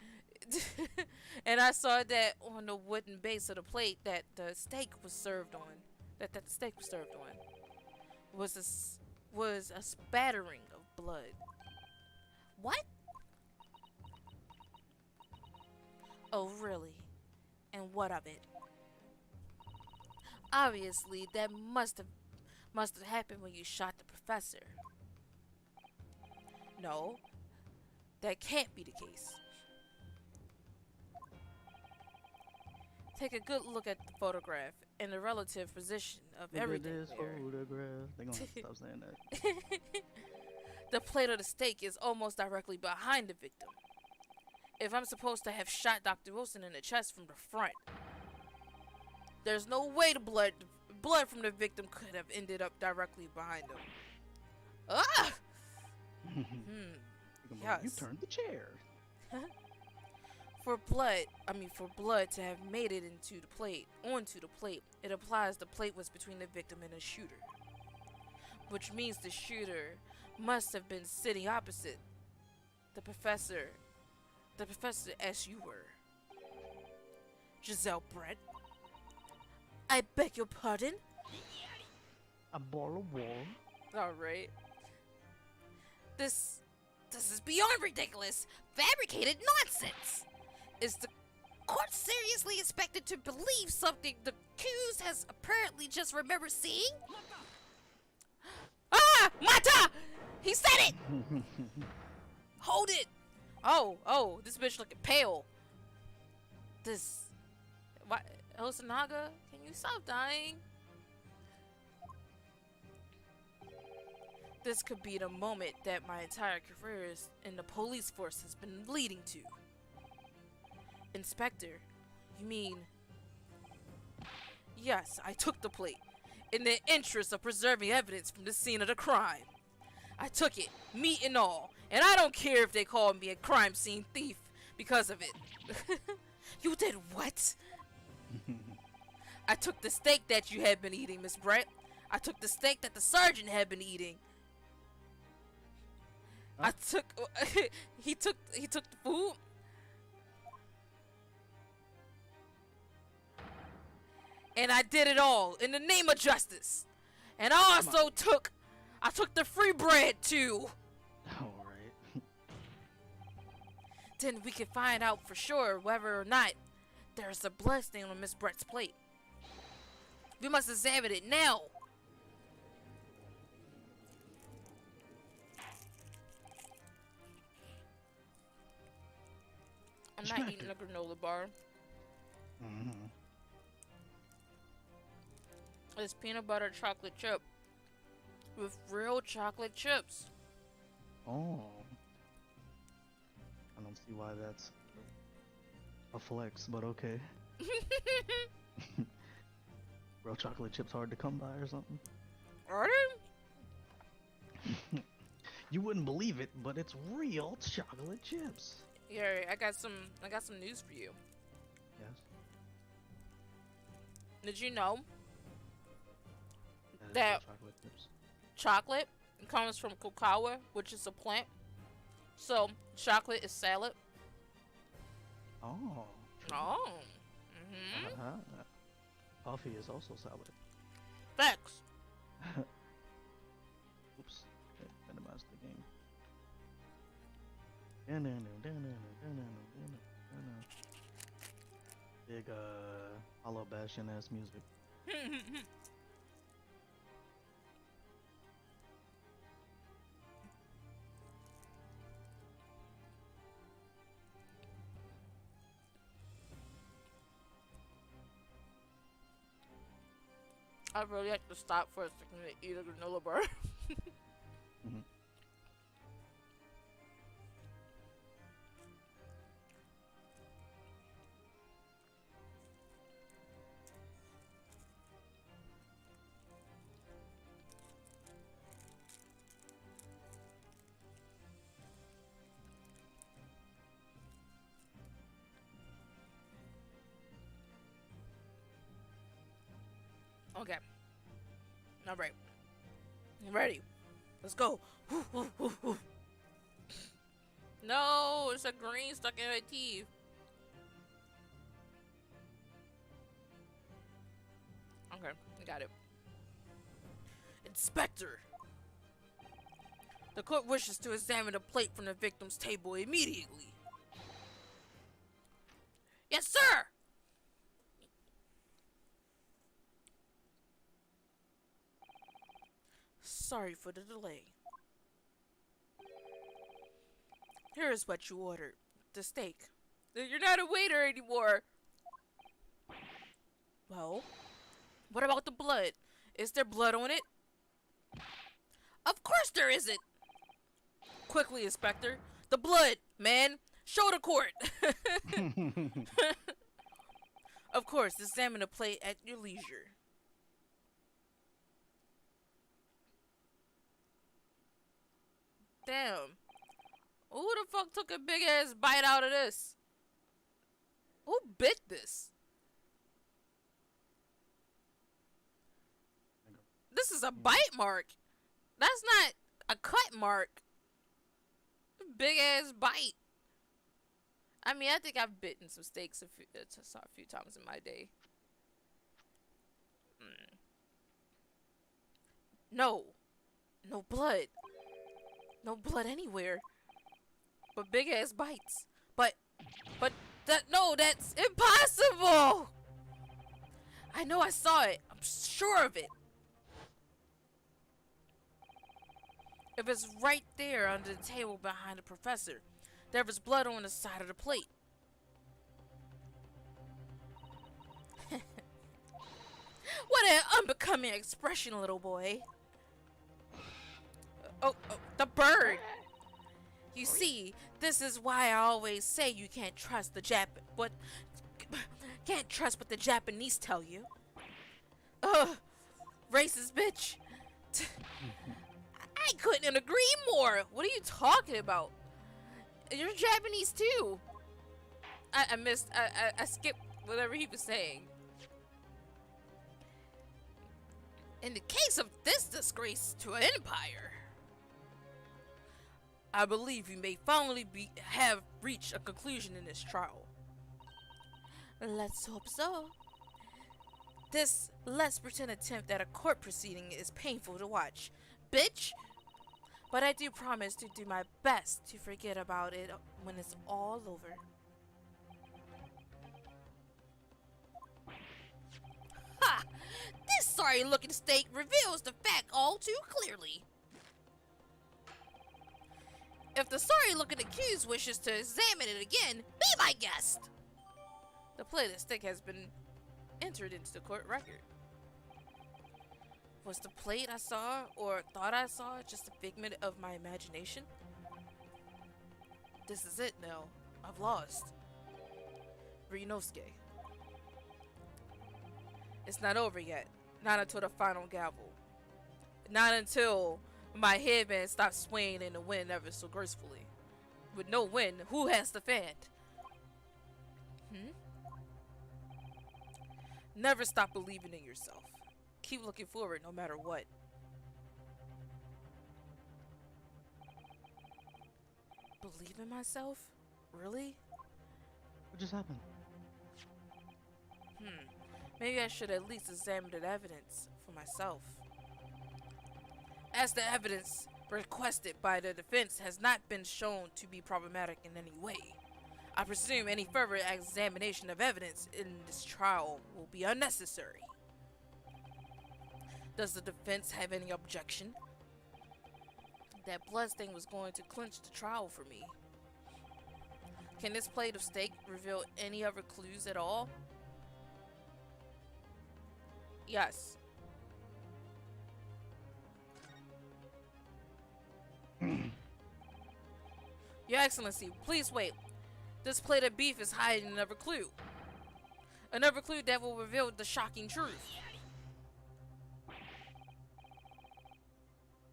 And I saw that on the wooden base of the plate that the steak was served on. That the steak was served on. Was a spattering of blood. What? Oh, really? And what of it? Obviously, that must have happened when you shot the professor. No, that can't be the case. Take a good look at the photograph and the relative position of everything there. They're gonna stop saying that. The plate of the steak is almost directly behind the victim. If I'm supposed to have shot Dr. Wilson in the chest from the front, there's no way the blood from the victim could have ended up directly behind him. Ah! Yes. You turned the chair. For blood to have made it onto the plate, it implies the plate was between the victim and the shooter. Which means the shooter must have been sitting opposite the professor as you were. Giselle Brett, I beg your pardon? A ball of war. Alright. This is beyond ridiculous. Fabricated nonsense. Is the court seriously expected to believe something the accused has apparently just remembered seeing? Ah! Mata! He said it! Hold it! Oh, this bitch looking pale. What? Hosonaga, can you stop dying? This could be the moment that my entire career in the police force has been leading to. Inspector, you mean... Yes, I took the plate, in the interest of preserving evidence from the scene of the crime. I took it, meat and all, and I don't care if they call me a crime scene thief because of it. You did what? I took the steak that you had been eating, Miss Brett. I took the steak that the sergeant had been eating. Huh? He took the food. And I did it all in the name of justice. And I also took the free bread too. Alright. Then we can find out for sure whether or not there's a blood stain on Miss Brett's plate. We must examine it now. I'm not eating a granola bar. Mm-hmm. It's peanut butter chocolate chip with real chocolate chips. Oh. I don't see why that's a flex, but okay. Real chocolate chips hard to come by or something? Are they? You wouldn't believe it, but it's real chocolate chips. Yeah, I got some news for you. Yes. Did you know That is that real chocolate chips. chocolate comes from cacao, which is a plant? So chocolate is salad. Oh. Oh. Mhm. Uh-huh. Coffee is also salad. Facts. Oops. Okay, minimize the game. Big hollow bastion ass music. I really have to stop for a second to eat a granola bar. Mhm. Okay. Alright. I'm ready. Let's go. No, it's a green stuck in my teeth. Okay, I got it. Inspector! The court wishes to examine a plate from the victim's table immediately. Yes, sir! Sorry for the delay. Here is what you ordered. The steak. You're not a waiter anymore. Well, what about the blood? Is there blood on it? Of course there isn't. Quickly, Inspector. The blood, man. Show the court. Of course, examine the plate at your leisure. Damn. Who the fuck took a big ass bite out of this? Who bit this? This is a bite mark. That's not a cut mark. Big ass bite. I mean, I think I've bitten some steaks a few times in my day. No. No blood. No blood anywhere. But big ass bites. But that's impossible! I know I saw it. I'm sure of it. If it's right there under the table behind the professor, there was blood on the side of the plate. What an unbecoming expression, little boy. Oh, the bird. You see, this is why I always say you can't trust can't trust what the Japanese tell you. Ugh, racist bitch. I couldn't agree more. What are you talking about? You're Japanese too. I skipped whatever he was saying. In the case of this disgrace to an empire, I believe we may finally have reached a conclusion in this trial. Let's hope so. This less pretend attempt at a court proceeding is painful to watch, bitch. But I do promise to do my best to forget about it when it's all over. Ha! This sorry-looking steak reveals the fact all too clearly. If the sorry-looking accused wishes to examine it again, be my guest. The plated steak has been entered into the court record. Was the plate I saw or thought I saw just a figment of my imagination? This is it now. I've lost. Ryunosuke. It's not over yet. Not until the final gavel. Not until my headband stops swaying in the wind ever so gracefully. With no wind, who has the fan? Never stop believing in yourself. Keep looking forward no matter what. Believe in myself? Really? What just happened? Maybe I should at least examine the evidence for myself. As the evidence requested by the defense has not been shown to be problematic in any way, I presume any further examination of evidence in this trial will be unnecessary. Does the defense have any objection? That bloodstain was going to clinch the trial for me. Can this plate of steak reveal any other clues at all? Yes. Your Excellency, please wait. This plate of beef is hiding another clue. Another clue that will reveal the shocking truth.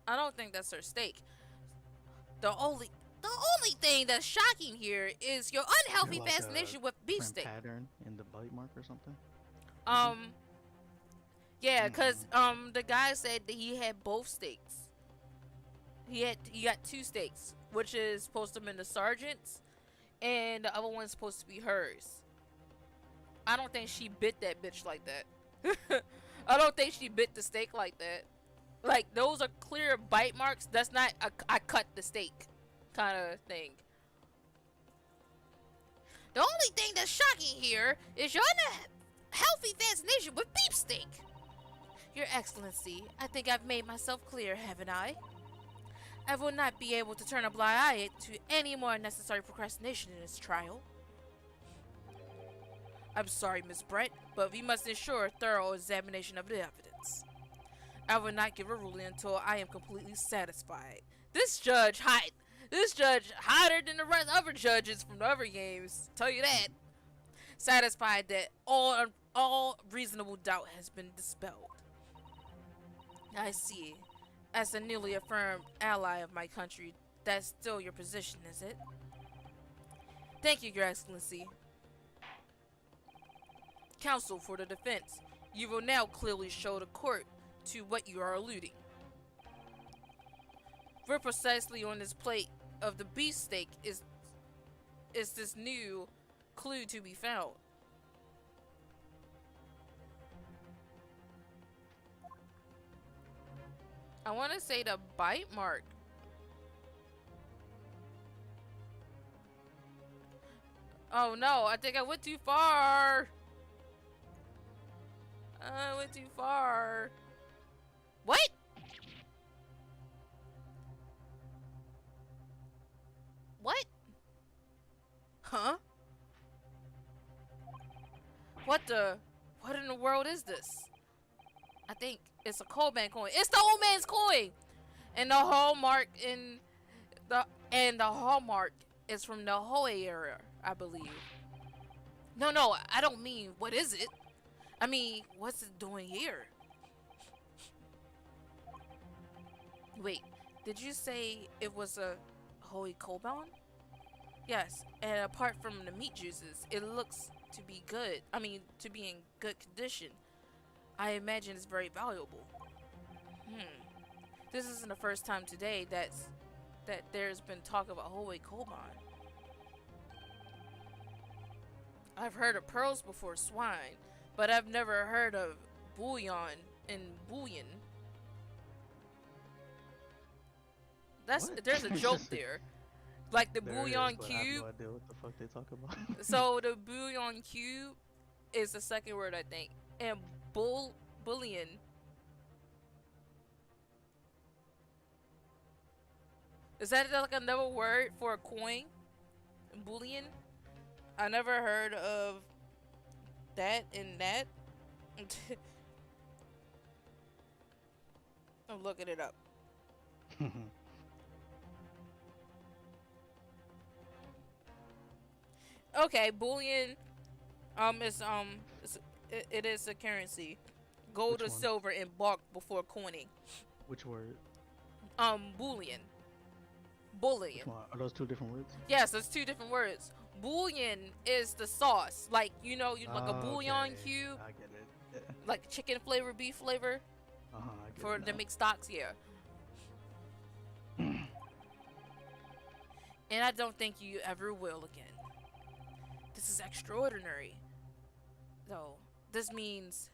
I don't think that's her steak. The only thing that's shocking here is your unhealthy Like a fascination with beef print steak. pattern in the bite mark or something? Yeah, cause the guy said that he had both steaks. He got two steaks, which is supposed to be the sergeant's, and the other one's supposed to be hers. I don't think she bit that bitch like that. I don't think she bit the steak like that. Like, those are clear bite marks. That's not a I cut the steak kind of thing. The only thing that's shocking here is your unhealthy fascination with beef steak. Your Excellency, I think I've made myself clear, haven't I? I will not be able to turn a blind eye to any more unnecessary procrastination in this trial. I'm sorry, Miss Brett, but we must ensure a thorough examination of the evidence. I will not give a ruling until I am completely satisfied. This judge hotter than the rest other judges from the other games. Tell you that. Satisfied that all reasonable doubt has been dispelled. I see. As a newly affirmed ally of my country, that's still your position, is it? Thank you, Your Excellency. Counsel for the defense, you will now clearly show the court to what you are alluding. Where precisely on this plate of the beef steak is this new clue to be found? I want to say the bite mark. Oh no, I think I went too far. I went too far. What? What? Huh? What in the world is this? I think it's a Coleman coin. It's the old man's coin! And the hallmark in the And the hallmark is from the Hoei era, I believe. No, I don't mean what is it. I mean, what's it doing here? Wait, did you say it was a Hoei Koban? Yes, and apart from the meat juices, it looks to be good. I mean, to be in good condition. I imagine it's very valuable. This isn't the first time today that there's been talk about Hoei Koban. I've heard of pearls before swine, but I've never heard of bouillon and bouillon. There's a joke there. Like the There bouillon is, but I cube. have no idea what the fuck they talk about. So the bouillon cube is the second word, I think. And bullion. Is that like another word for a coin? Bullion? I never heard of that and that. I'm looking it up. Okay, bullion it is a currency. Gold Which or one? silver in bulk before coining. Which word? Bullion. Which Bullion. one? Are those two different words? Yes, there's two different words. Bouillon is the sauce. Like, you know, like a bouillon Okay, cube. I get it. Yeah. Like chicken flavor, beef flavor. I get For it the now. mixed stocks, yeah. And I don't think you ever will again. This is extraordinary. Though, this means...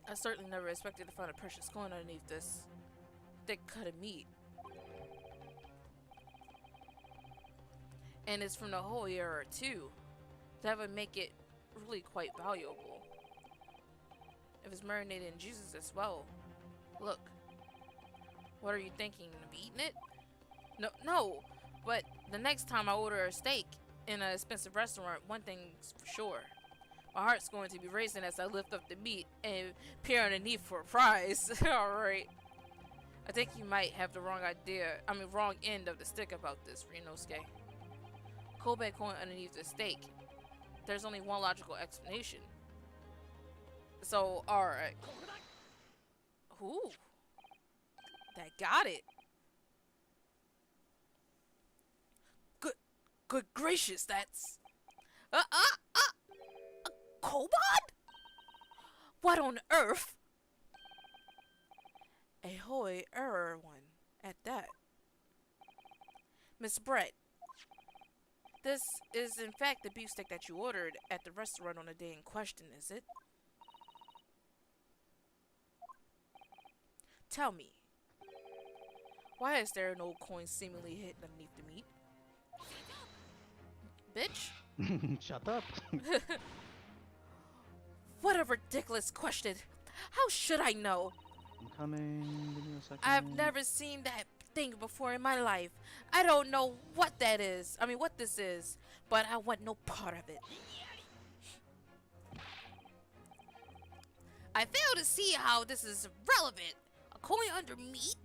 I certainly never expected to find a precious coin underneath this thick cut of meat. And it's from the Holy era too. That would make it really quite valuable. If it's marinated in juices as well. Look. What are you thinking? Of eating it? No. But the next time I order a steak in an expensive restaurant, one thing's for sure. My heart's going to be racing as I lift up the meat and peer underneath for a prize. Alright. I think you might have the wrong end of the stick about this, Rinosuke. Kobe coin underneath the steak. There's only one logical explanation. So, alright. Ooh. That got it. Good gracious, that's... A kobold? What on earth? A Hoy error one, at that. Miss Brett, this is in fact the beef steak that you ordered at the restaurant on the day in question, is it? Tell me, why is there no coin seemingly hidden underneath the meat? Bitch? Shut up. What a ridiculous question. How should I know? I'm coming. Give me a second. I've never seen that thing before in my life. I don't know what that is. I mean, what this is. But I want no part of it. I fail to see how this is relevant. A coin under meat?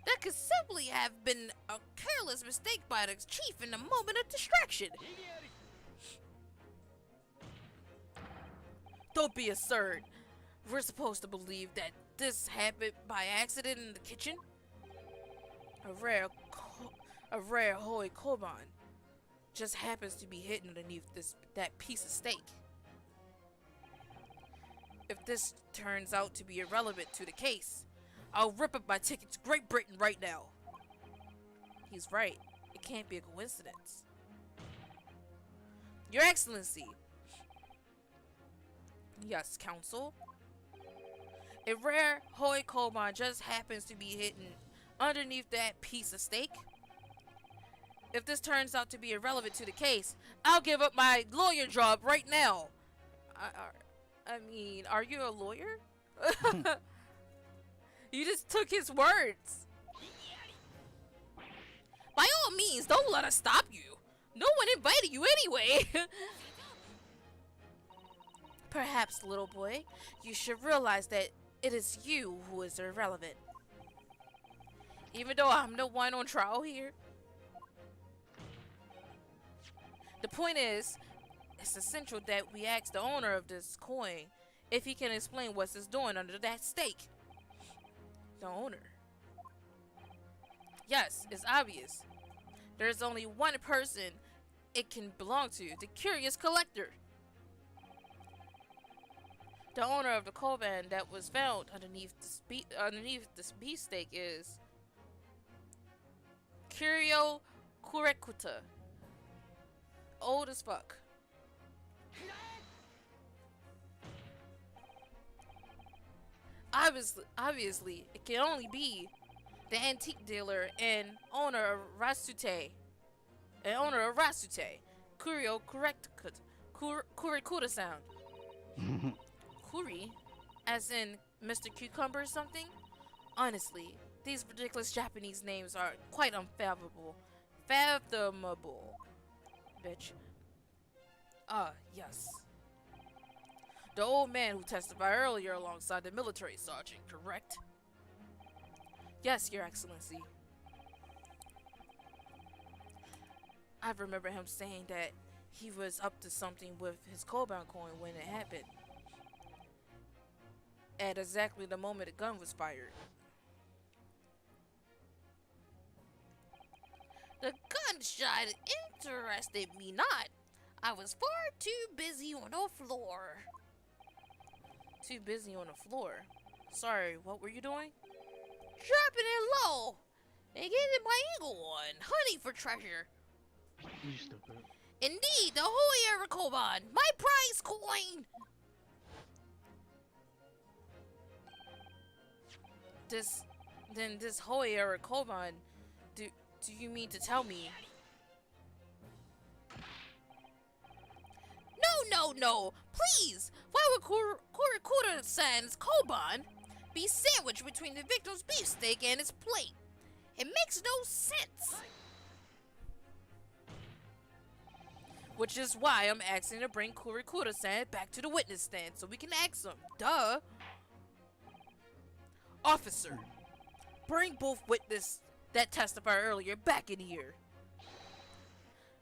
That could simply have been a careless mistake by the chief in a moment of distraction. Don't be absurd. We're supposed to believe that this happened by accident in the kitchen? A rare Hoy Koban just happens to be hidden underneath that piece of steak. If this turns out to be irrelevant to the case, I'll rip up my ticket to Great Britain right now. He's right. It can't be a coincidence. Your Excellency. Yes, Counsel. A rare Hoy Koban just happens to be hidden underneath that piece of steak. If this turns out to be irrelevant to the case, I'll give up my lawyer job right now. I mean, are you a lawyer? You just took his words. By all means, don't let us stop you. No one invited you anyway. Perhaps, little boy, you should realize that it is you who is irrelevant. Even though I'm the one on trial here. The point is, it's essential that we ask the owner of this coin if he can explain what it's doing under that stake. The owner. Yes, it's obvious. There's only one person it can belong to, the curious collector. The owner of the coin that was found underneath the beefsteak is Curio Kurekuta. Old as fuck. Obviously, it can only be the antique dealer and owner of Rasute. Curio Kurekuta sound. Kuri, as in Mr. Cucumber or something? Honestly, these ridiculous Japanese names are quite unfathomable. Fathomable. Bitch. Ah, yes. The old man who testified earlier alongside the military sergeant, correct? Yes, Your Excellency. I remember him saying that he was up to something with his Koban coin when it happened. At exactly the moment the gun was fired. The gunshot interested me not. I was far too busy on the floor. Too busy on the floor? Sorry, what were you doing? Dropping it low and getting my eagle on, hunting for treasure. You stupid. Indeed, the Holy Koban, my prize coin. This Holy Koban, do you mean to tell me? No, please! Why would Kurikuta-san's Koban be sandwiched between the victim's beefsteak and his plate? It makes no sense! Which is why I'm asking to bring Kurikuta-san back to the witness stand so we can ask him. Duh! Officer, bring both witnesses that testified earlier back in here.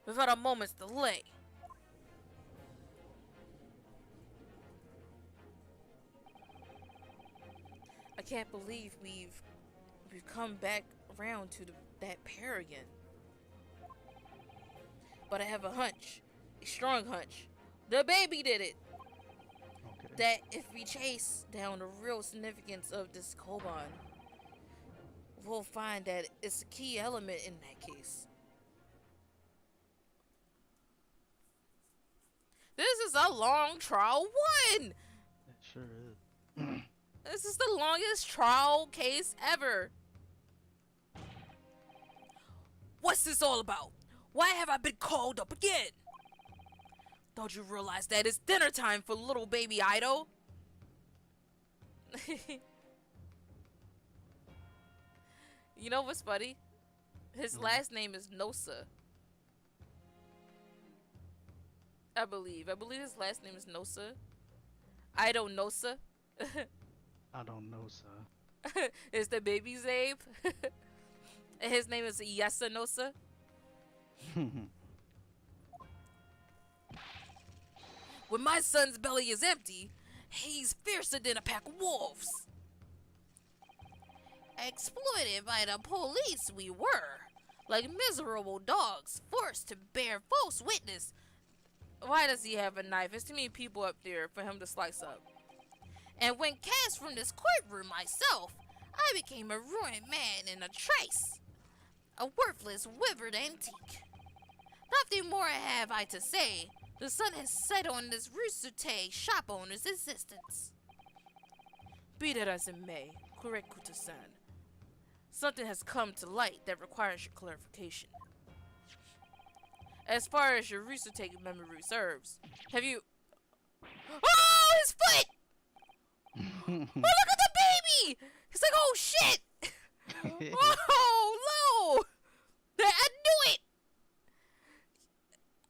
Without a moment's delay. I can't believe we've come back around to that pair again. But I have a hunch, a strong hunch. The baby did it. Okay. That if we chase down the real significance of this Koban, we'll find that it's a key element in that case. This is a long trial one. It sure is. This is the longest trial case ever. What's this all about? Why have I been called up again? Don't you realize that it's dinner time for little baby Idol? You know what's funny? His last name is Nosa. I believe his last name is Nosa. Idol Nosa. I don't know, sir. Is the baby's name? And his name is Yesa Nosa. When my son's belly is empty, he's fiercer than a pack of wolves. Exploited by the police we were, like miserable dogs forced to bear false witness. Why does he have a knife? There's too many people up there for him to slice up. And when cast from this courtroom myself, I became a ruined man in a trice. A worthless, withered antique. Nothing more have I to say. The sun has set on this Rusute shop owner's existence. Be that as it may, Kurekuta-san, something has come to light that requires your clarification. As far as your Rusute memory serves, have you... Oh, his foot! Oh, look at the baby! He's like, oh shit! Oh, no! I knew it!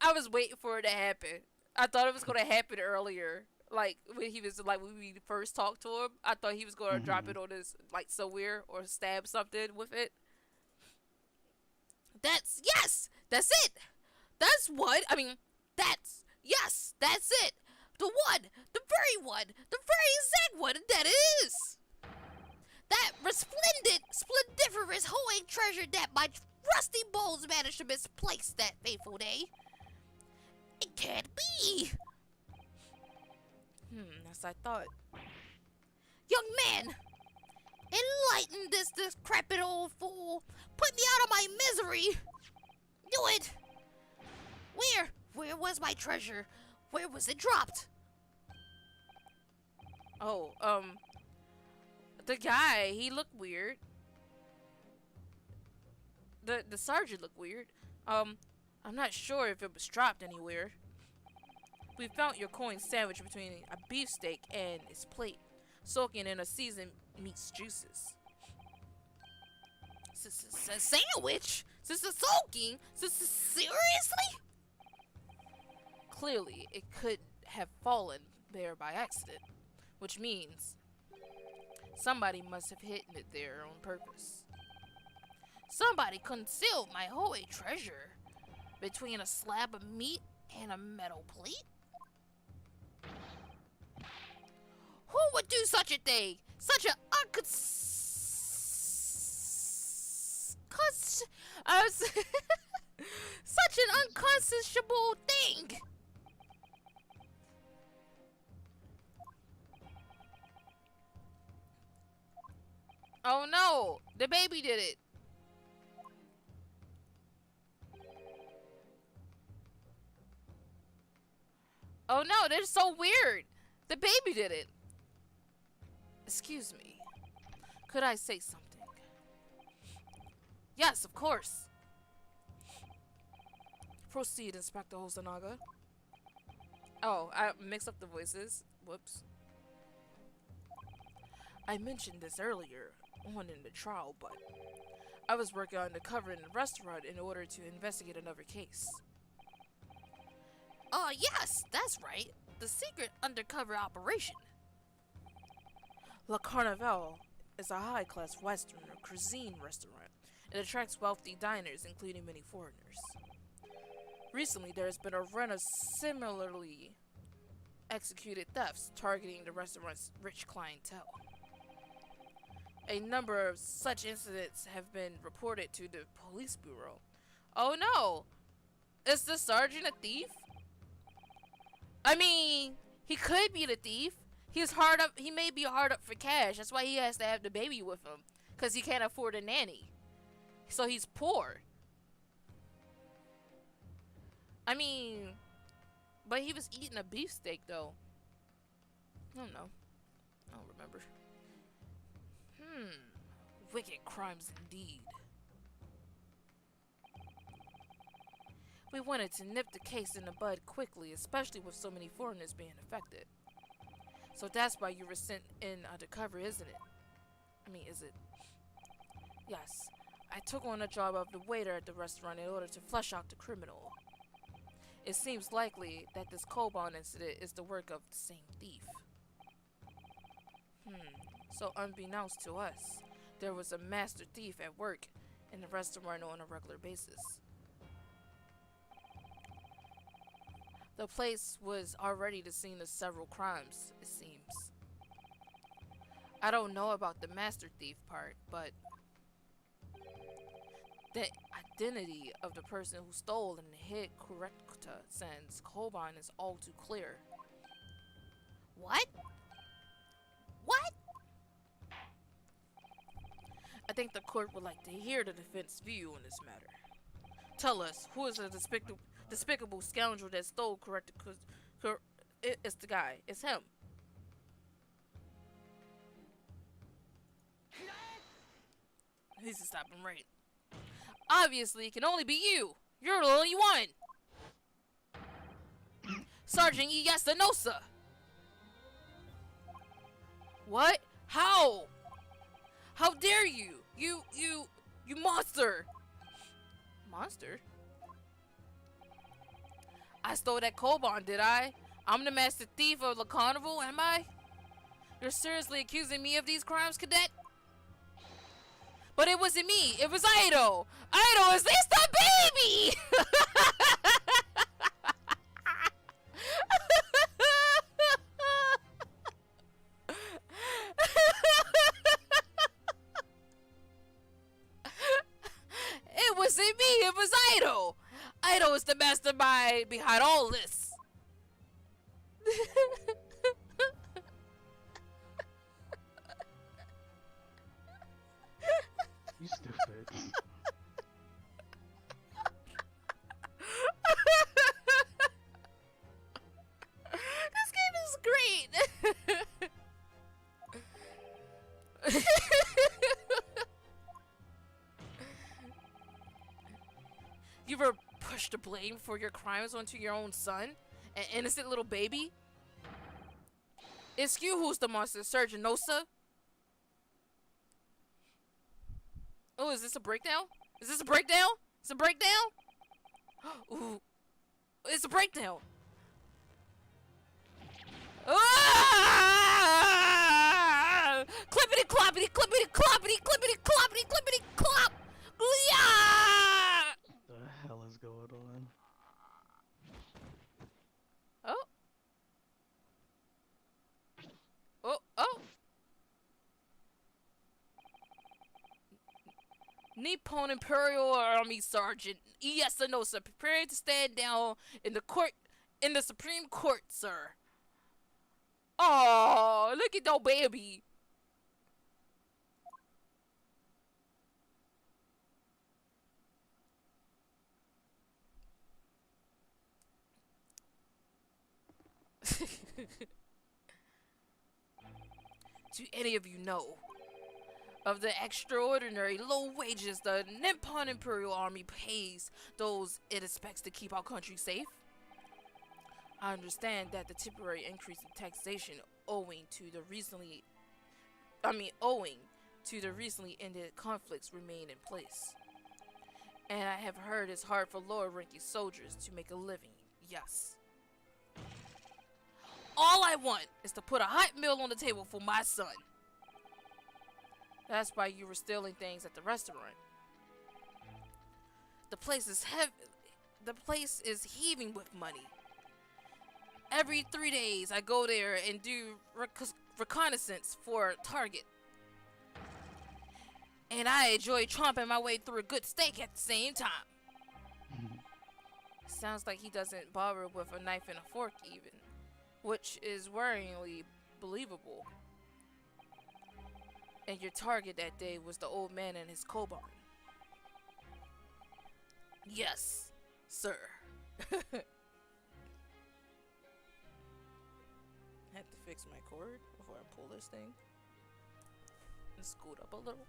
I was waiting for it to happen. I thought it was going to happen earlier. Like when he was like when we first talked to him, I thought he was gonna drop Mm-hmm. it on his like somewhere or stab something with it. That's yes, that's it. That's what I mean. That's yes, that's it. The one, the very one, the very exact one that it is. That resplendent, splendiferous hoeing treasure that my rusty bones managed to misplace that fateful day. It can't be. As I thought. Young man, enlighten this decrepit old fool. Put me out of my misery. Do it. Where was my treasure? Where was it dropped? Oh, the guy, he looked weird. The sergeant looked weird. I'm not sure if it was dropped anywhere. We found your coin sandwiched between a beefsteak and its plate, soaking in a seasoned meat's juices. Sandwich? Soaking? Seriously? Clearly, it could have fallen there by accident, which means somebody must have hidden it there on purpose. Somebody concealed my holy treasure between a slab of meat and a metal plate? Who would do such a thing? Such an such an unconscionable thing. Oh no, the baby did it. Oh no, they're so weird. The baby did it. Excuse me. Could I say something? Yes, of course. Proceed, Inspector Hosonaga. Oh, I mixed up the voices. Whoops. I mentioned this earlier on in the trial, but I was working undercover in the restaurant in order to investigate another case. Yes, that's right. The secret undercover operation. La Carnival is a high-class Western cuisine restaurant. It attracts wealthy diners, including many foreigners. Recently, there has been a run of similarly executed thefts targeting the restaurant's rich clientele. A number of such incidents have been reported to the police bureau. Oh no! Is the sergeant a thief? I mean, he could be the thief. He's hard up. He may be hard up for cash. That's why he has to have the baby with him, cause he can't afford a nanny. So he's poor. I mean, but he was eating a beefsteak though. I don't know. I don't remember. Wicked crimes indeed. We wanted to nip the case in the bud quickly, especially with so many foreigners being affected. So that's why you were sent in undercover, isn't it? I mean, is it? Yes. I took on the job of the waiter at the restaurant in order to flush out the criminal. It seems likely that this Koban incident is the work of the same thief. So unbeknownst to us, there was a master thief at work in the restaurant on a regular basis. The place was already the scene of several crimes, it seems. I don't know about the master thief part, but the identity of the person who stole and hid Correcta Sen's Koban is all too clear. What? What? I think the court would like to hear the defense view on this matter. Tell us, who is the despicable scoundrel that stole Correcta? It's the guy. It's him. He needs to stop him right. Obviously, it can only be you. You're the only one. Sergeant Iyasanosa. What? How? How dare you? You monster. Monster? I stole that Koban, did I? I'm the master thief of the carnival, am I? You're seriously accusing me of these crimes, cadet? But it wasn't me. It was Idol. Idol, is this the baby? It wasn't me. It was Idol. Idol is the mastermind behind all this. You stupid. This game is great. You ever pushed the blame for your crimes onto your own son, an innocent little baby? It's you who's the monster, Surgeon Nosa. Oh, is this a breakdown? Is this a breakdown? It's a breakdown? Ooh. It's a breakdown. Ah! Clippity cloppity clippity cloppity clippity cloppity clippity clop. Yeah! What the hell is going on? Oh. Oh, oh. Nippon Imperial Army Sergeant Iyasanosa preparing to stand down in the Supreme Court, sir. Oh, look at that baby. Do any of you know of the extraordinary low wages the Nippon Imperial Army pays those it expects to keep our country safe? I understand that the temporary increase in taxation owing to the recently ended conflicts remain in place. And I have heard it's hard for lower ranking soldiers to make a living. Yes. All I want is to put a hot meal on the table for my son. That's why you were stealing things at the restaurant. The place is heaving with money. Every 3 days, I go there and do reconnaissance for a target. And I enjoy chomping my way through a good steak at the same time. Sounds like he doesn't bother with a knife and a fork even, which is worryingly believable. And your target that day was the old man and his coal barn. Yes, sir. Have to fix my cord before I pull this thing. And scoot up a little.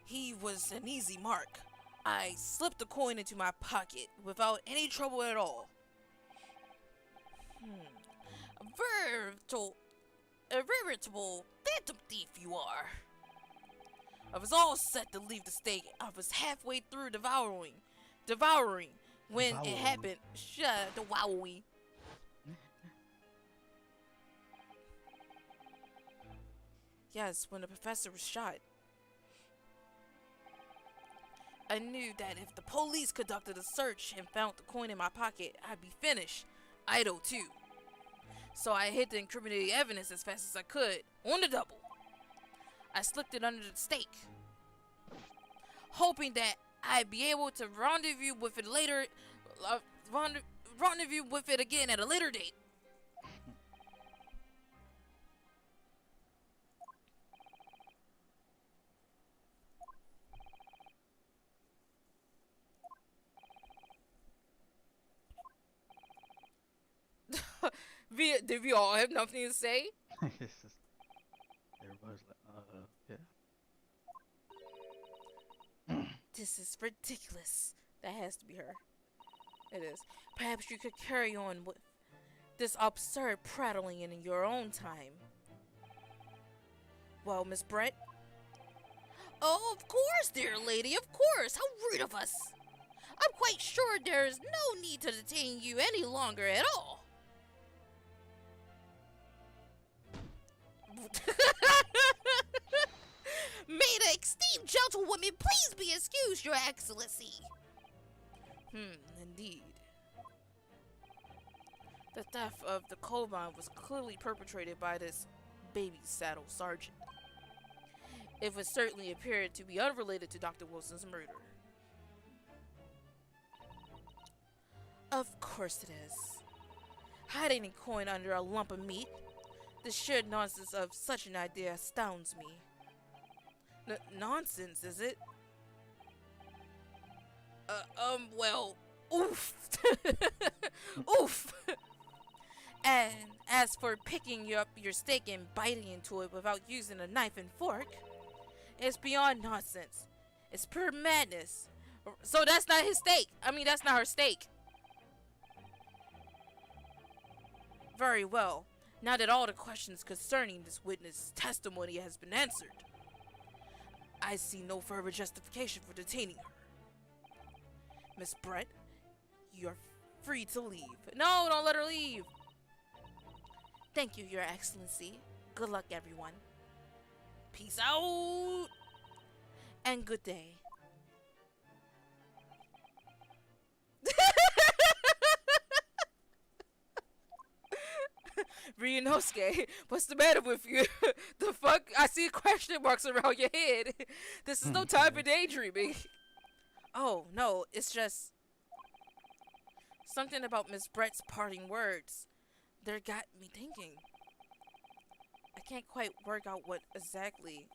He was an easy mark. I slipped the coin into my pocket without any trouble at all. A veritable phantom thief you are. I was all set to leave the stake. I was halfway through devouring when it happened. Devouring. Yes, when the professor was shot. I knew that if the police conducted a search and found the coin in my pocket, I'd be finished. Idle too. So I hid the incriminating evidence as fast as I could, on the double. I slipped it under the stake, hoping that I'd be able to rendezvous with it later, rendezvous with it again at a later date. Did we all have nothing to say? Everybody's like, yeah. This is ridiculous. That has to be her. It is. Perhaps you could carry on with this absurd prattling in your own time. Well, Miss Brett? Oh, of course, dear lady, of course. How rude of us. I'm quite sure there's no need to detain you any longer at all. May the esteemed gentlewoman please be excused, Your Excellency. Indeed. The theft of the coal mine was clearly perpetrated by this baby saddle sergeant. It would certainly appear to be unrelated to Dr. Wilson's murder. Of course it is. Hiding a coin under a lump of meat? The sheer nonsense of such an idea astounds me. Nonsense, is it? Well, oof. Oof. And as for picking up your steak and biting into it without using a knife and fork, it's beyond nonsense. It's pure madness. So that's not his steak. I mean, that's not her steak. Very well. Now that all the questions concerning this witness' testimony has been answered, I see no further justification for detaining her. Miss Brett, you're free to leave. No, don't let her leave. Thank you, Your Excellency. Good luck, everyone. Peace out. And good day. Ryunosuke, what's the matter with you? The fuck? I see question marks around your head. This is no time for daydreaming. Oh, no, it's just something about Miss Brett's parting words. They got me thinking. I can't quite work out what exactly,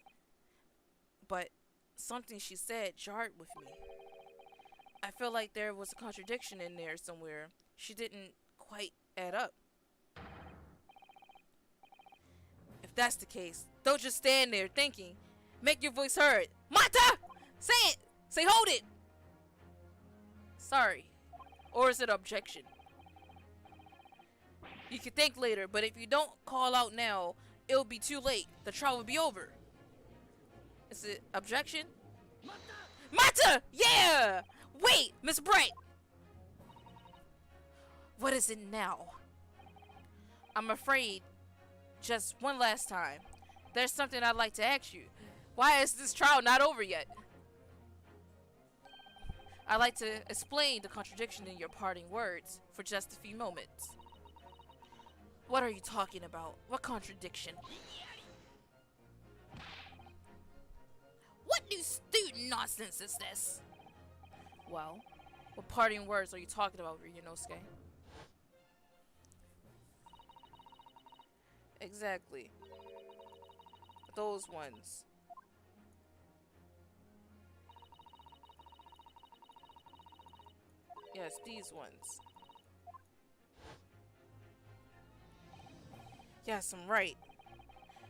but something she said jarred with me. I feel like there was a contradiction in there somewhere. She didn't quite add up. If that's the case, don't just stand there thinking. Make your voice heard. Mata! Say it! Say hold it! Sorry. Or is it objection? You can think later, but if you don't call out now, it'll be too late. The trial will be over. Is it objection? Mata! Yeah! Wait, Miss Bright! What is it now? I'm afraid, just one last time, there's something I'd like to ask you. Why is this trial not over yet? I'd like to explain the contradiction in your parting words for just a few moments. What are you talking about? What contradiction? What new student nonsense is this? Well, what parting words are you talking about, Ryunosuke? Exactly. Those ones. Yes, these ones. Yes, I'm right.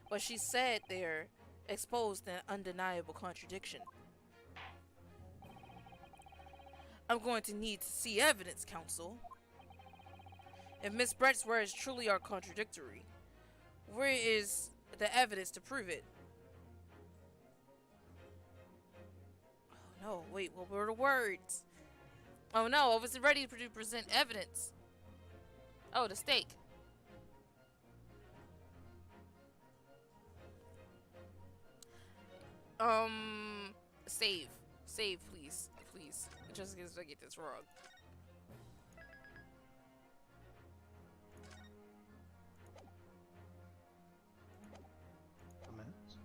What she said there exposed an undeniable contradiction. I'm going to need to see evidence, counsel. If Miss Brett's words truly are contradictory, where is the evidence to prove it? Oh no, wait, what were the words? Oh no, I wasn't ready to present evidence. Oh, the steak. Save. Save, please. Please. Just in case I get this wrong. Comments?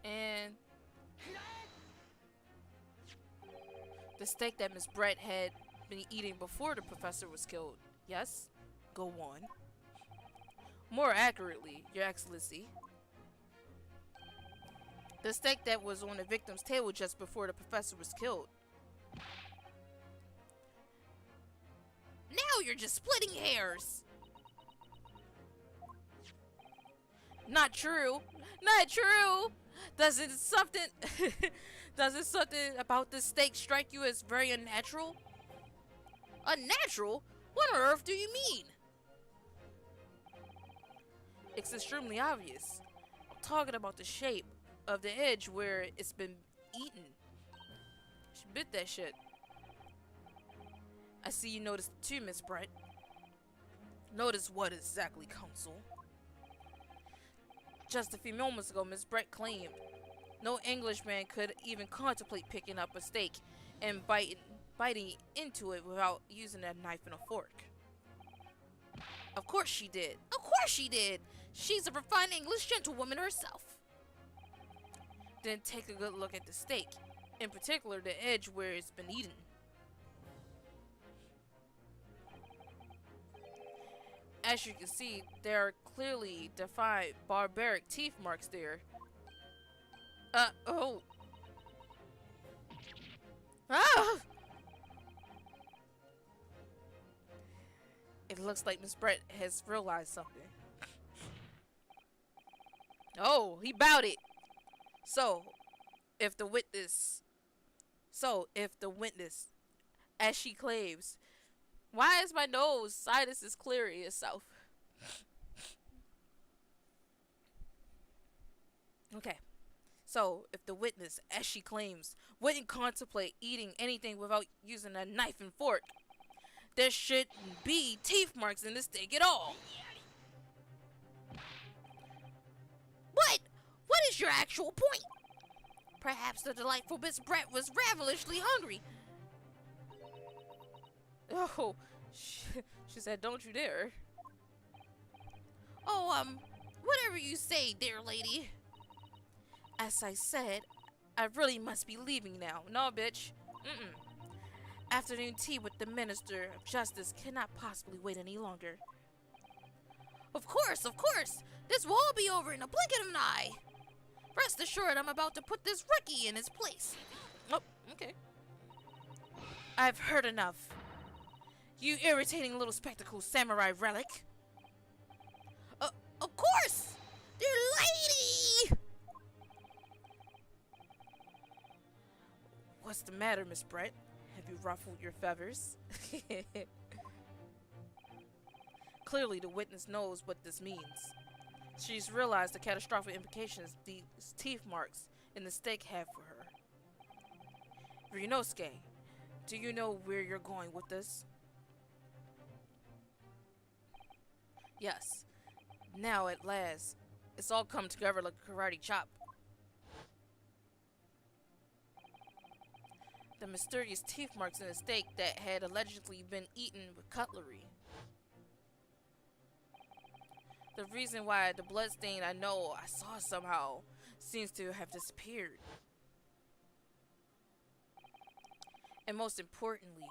And the steak that Miss Brett had been eating before the professor was killed. Yes? Go on. More accurately, Your Excellency, the steak that was on the victim's table just before the professor was killed. Now you're just splitting hairs. Not true. Not true. Doesn't something about this steak strike you as very unnatural? Unnatural? What on earth do you mean? It's extremely obvious. I'm talking about the shape of the edge where it's been eaten. She bit that shit. I see you noticed it too, Miss Brett. Notice what exactly, Counsel? Just a few moments ago, Miss Brett claimed no Englishman could even contemplate picking up a steak and biting into it without using a knife and a fork. Of course she did. Of course she did. She's a refined English gentlewoman herself. Then take a good look at the steak, in particular the edge where it's been eaten. As you can see, there are clearly defined barbaric teeth marks there. Oh. Ah! It looks like Miss Brett has realized something. Oh, he bowed it. So, if the witness, as she claims, why is my nose sinus is clearing itself? Okay. So, if the witness, as she claims, wouldn't contemplate eating anything without using a knife and fork, there shouldn't be teeth marks in the steak at all. What is your actual point? Perhaps the delightful Miss Brett was ravishingly hungry. Oh, she said, don't you dare. Oh, whatever you say, dear lady. As I said, I really must be leaving now. No, bitch. Afternoon tea with the Minister of Justice cannot possibly wait any longer. Of course. This will all be over in a blink of an eye. Rest assured, I'm about to put this rookie in his place. Oh, okay. I've heard enough. You irritating little spectacled samurai relic. Of course! Dear lady! What's the matter, Miss Brett? Have you ruffled your feathers? Clearly, the witness knows what this means. She's realized the catastrophic implications these teeth marks in the steak have for her. Ryunosuke, do you know where you're going with this? Yes. Now, at last, it's all come together like a karate chop. The mysterious teeth marks in the steak that had allegedly been eaten with cutlery. The reason why the bloodstain I know I saw somehow seems to have disappeared. And most importantly,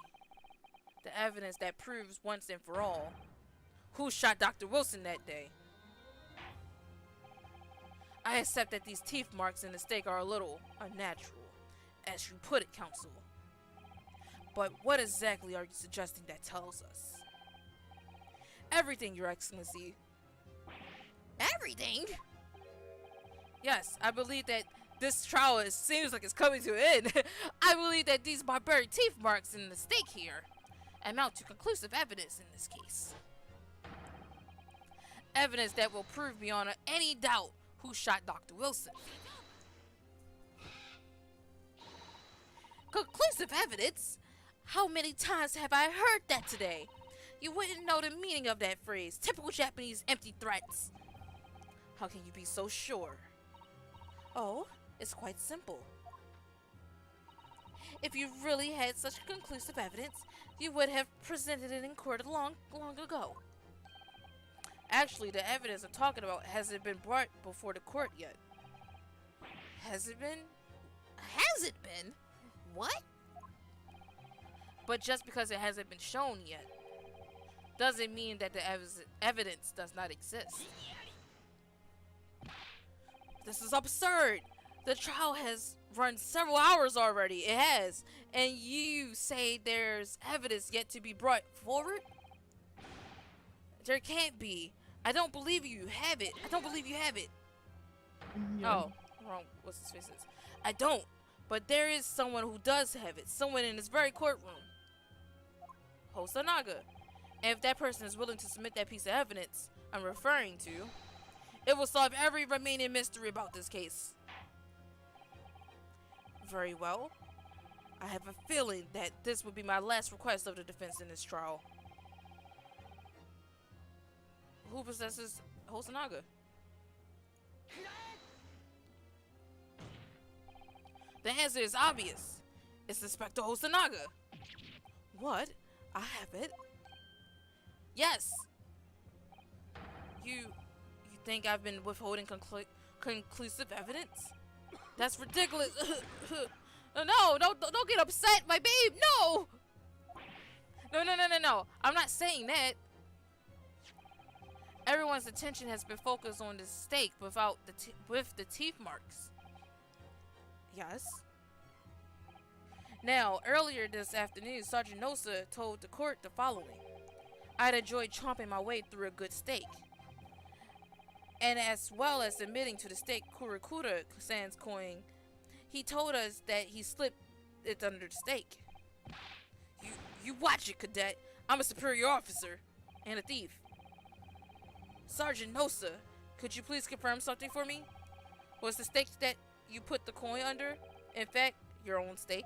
the evidence that proves once and for all who shot Dr. Wilson that day. I accept that these teeth marks in the steak are a little unnatural, as you put it, Counsel. But what exactly are you suggesting that tells us? Everything, Your Excellency. Everything? Yes, I believe that this trial seems like it's coming to an end. I believe that these barbaric teeth marks in the steak here amount to conclusive evidence in this case. Evidence that will prove beyond any doubt who shot Dr. Wilson. Conclusive evidence? How many times have I heard that today? You wouldn't know the meaning of that phrase. Typical Japanese empty threats. How can you be so sure? Oh, it's quite simple. If you really had such conclusive evidence, you would have presented it in court long ago. Actually, the evidence I'm talking about hasn't been brought before the court yet. Has it been? Has it been? What? But just because it hasn't been shown yet, doesn't mean that the evidence does not exist. This is absurd! The trial has run several hours already. It has. And you say there's evidence yet to be brought forward? There can't be. I don't believe you have it. I don't believe you have it. Yeah. Oh, wrong. What's his face is? I don't. But there is someone who does have it. Someone in this very courtroom. Hosanaga. And if that person is willing to submit that piece of evidence I'm referring to, it will solve every remaining mystery about this case. Very well. I have a feeling that this would be my last request of the defense in this trial. Who possesses Hosonaga? The answer is obvious. It's Inspector Hosonaga. What? I have it? Yes. You think I've been withholding conclusive evidence? That's ridiculous. No, don't get upset, my babe. No. No. I'm not saying that. Everyone's attention has been focused on the stake with the teeth marks. Yes. Now, earlier this afternoon, Sergeant Nosa told the court the following. I'd enjoyed chomping my way through a good steak. And as well as admitting to the steak Kurakura sans coin, he told us that he slipped it under the steak. You watch it, cadet. I'm a superior officer and a thief. Sergeant Nosa, could you please confirm something for me? Was the steak that you put the coin under, in fact, your own steak?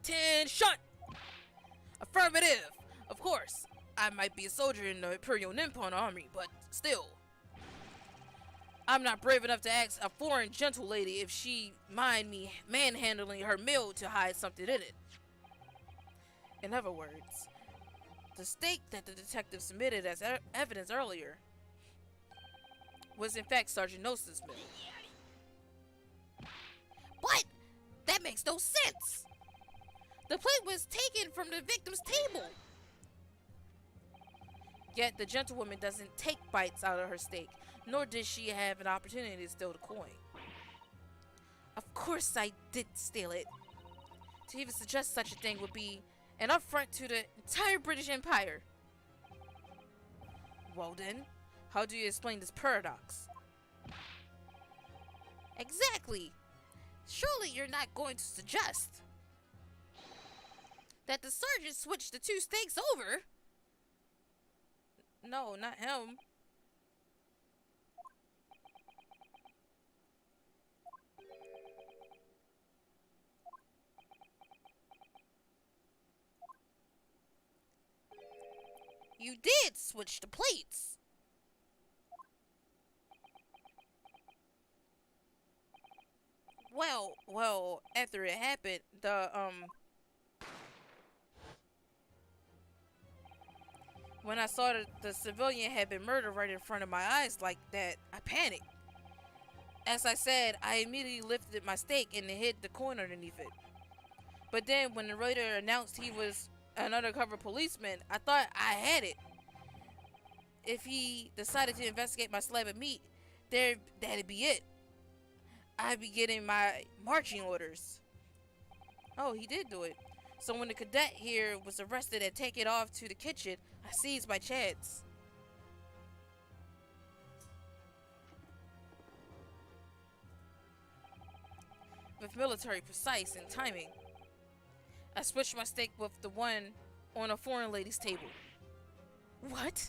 10-shot! Affirmative! Of course, I might be a soldier in the Imperial Nippon Army, but still. I'm not brave enough to ask a foreign gentle lady if she mind me manhandling her meal to hide something in it. In other words, the steak that the detective submitted as evidence earlier was in fact Sergeant Nosa's meal. But that makes no sense! The plate was taken from the victim's table. Yet the gentlewoman doesn't take bites out of her steak, nor did she have an opportunity to steal the coin. Of course I did steal it. To even suggest such a thing would be an affront to the entire British Empire. Well then, how do you explain this paradox? Exactly. Surely you're not going to suggest that the sergeant switched the two steaks over? No, not him. You did switch the plates. Well, after it happened, when I saw that the civilian had been murdered right in front of my eyes like that, I panicked. As I said, I immediately lifted my steak and hid the coin underneath it. But then when the raider announced he was an undercover policeman, I thought I had it. If he decided to investigate my slab of meat, that'd be it. I'd be getting my marching orders. Oh, he did do it. So when the cadet here was arrested and taken off to the kitchen, I seized my chance. With military precise and timing, I switched my steak with the one on a foreign lady's table. What?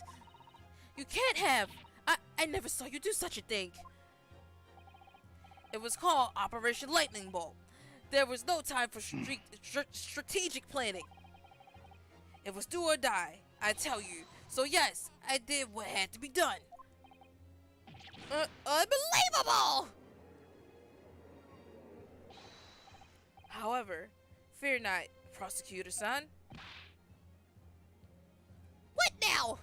You can't have! I never saw you do such a thing. It was called Operation Lightning Bolt. There was no time for strategic planning. It was do or die, I tell you. So yes, I did what had to be done. Unbelievable! However, fear not, prosecutor-san. What now?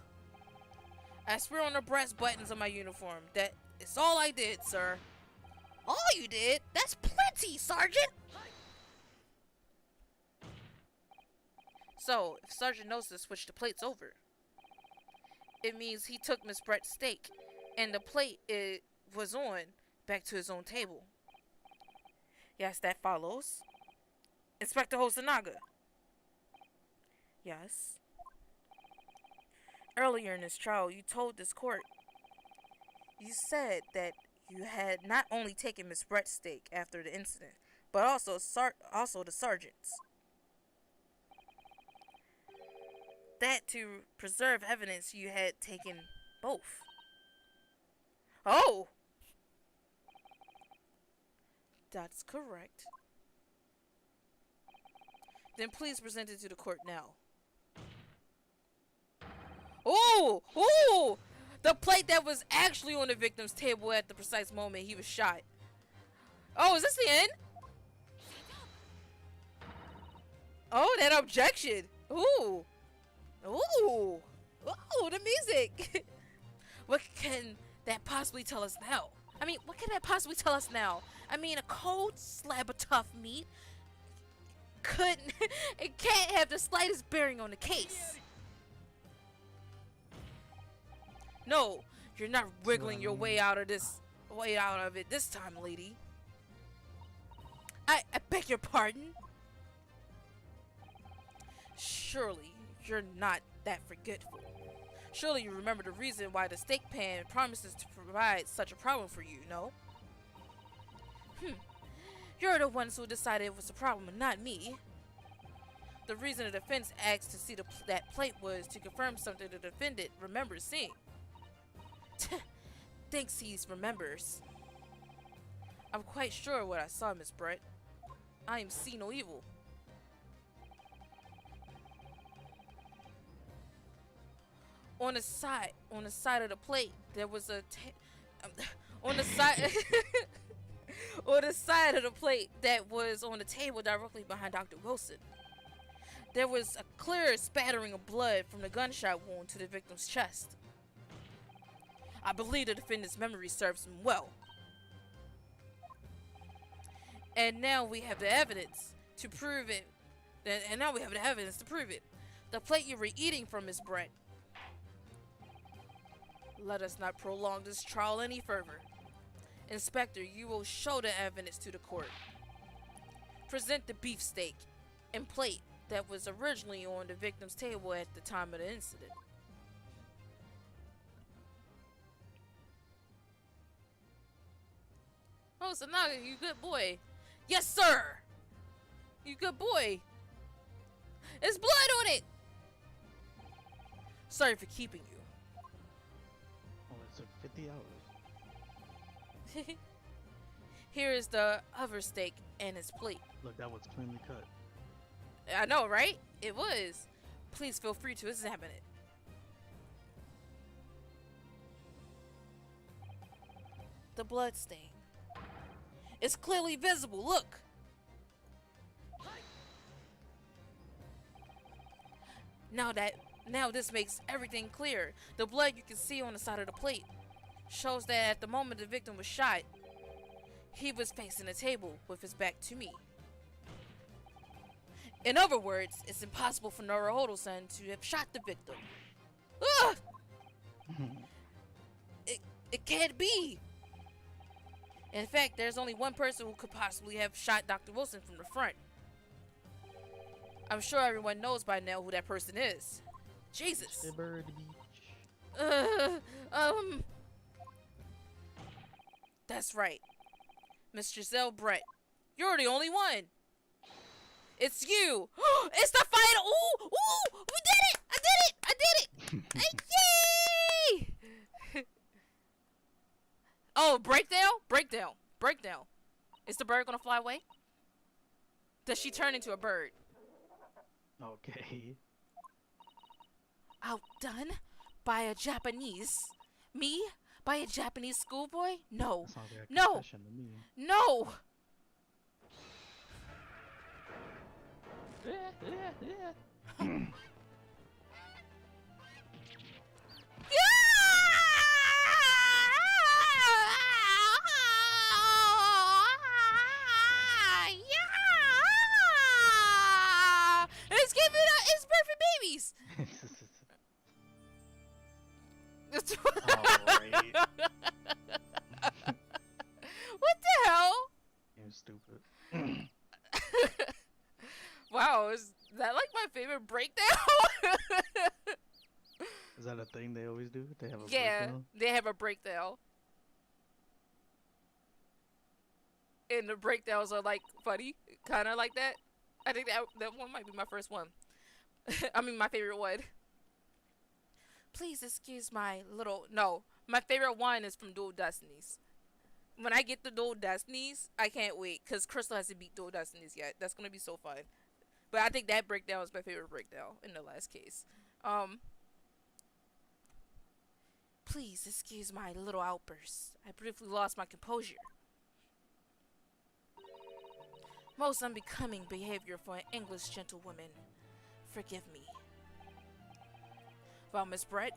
I swear on the brass buttons of my uniform that it's all I did, sir. All you did? That's plenty, Sergeant! So, if Sergeant Nosa switched the plates over, it means he took Miss Brett's steak, and the plate it was on back to his own table. Yes, that follows. Inspector Hosonaga. Yes. Earlier in this trial, you told this court, you said that you had not only taken Miss Brett's steak after the incident, but also the sergeant's. That to preserve evidence you had taken both. Oh! That's correct. Then please present it to the court now. Ooh! Ooh! The plate that was actually on the victim's table at the precise moment he was shot. Oh, is this the end? Oh, that objection. Ooh. Ooh. Ooh, the music. What can that possibly tell us now? I mean, what can that possibly tell us now? I mean, a cold slab of tough meat couldn't, it can't have the slightest bearing on the case. No, you're not wiggling your way out of it this time, lady. I beg your pardon? Surely you're not that forgetful. Surely you remember the reason why the steak pan promises to provide such a problem for you, no? You're the ones who decided it was a problem and not me. The reason the defense asked to see that plate was to confirm something the defendant remembers seeing. Thinks he remembers. I'm quite sure what I saw, Miss Brett. I am see no evil. On the side of the plate, there was a on the side on the side of the plate that was on the table directly behind Dr. Wilson. There was a clear spattering of blood from the gunshot wound to the victim's chest. I believe the defendant's memory serves him well. And now we have the evidence to prove it. The plate you were eating from, Miss Brett. Let us not prolong this trial any further. Inspector, you will show the evidence to the court. Present the beefsteak and plate that was originally on the victim's table at the time of the incident. Oh, Sanaga, you good boy. Yes, sir! You good boy. There's blood on it! Sorry for keeping you. Oh, it took 50 hours. Here is the other steak and its plate. Look, that was cleanly cut. I know, right? It was. Please feel free to examine it. The blood stain. It's clearly visible, look! Now this makes everything clear. The blood you can see on the side of the plate shows that at the moment the victim was shot, he was facing the table with his back to me. In other words, it's impossible for Norohodo-san to have shot the victim. Ugh! It can't be! In fact, there's only one person who could possibly have shot Dr. Wilson from the front. I'm sure everyone knows by now who that person is. Jesus. That's right. Miss Giselle Brett. You're the only one. It's you. It's the final. Ooh, ooh, we did it. I did it. Yay! Oh, breakdown. Is the bird gonna fly away? Does she turn into a bird? Okay. Outdone by a Japanese? Me? By a Japanese schoolboy? No. That sounds like a No. confession to me. No! It's perfect babies. Alright. What the hell? You're stupid. Wow, is that like my favorite breakdown? Is that a thing they always do? They have a Yeah, breakdown? they have a breakdown. And the breakdowns are like funny, kind of like that. I think that one might be my first one. I mean, my favorite one. Please excuse my little... No, my favorite one is from Dual Destinies. When I get the Dual Destinies, I can't wait. Because Crystal hasn't beat Dual Destinies yet. That's going to be so fun. But I think that breakdown was my favorite breakdown in the last case. Um, Please excuse my little outburst. I briefly lost my composure. Most unbecoming behavior for an English gentlewoman. Forgive me. Well, Miss Brett,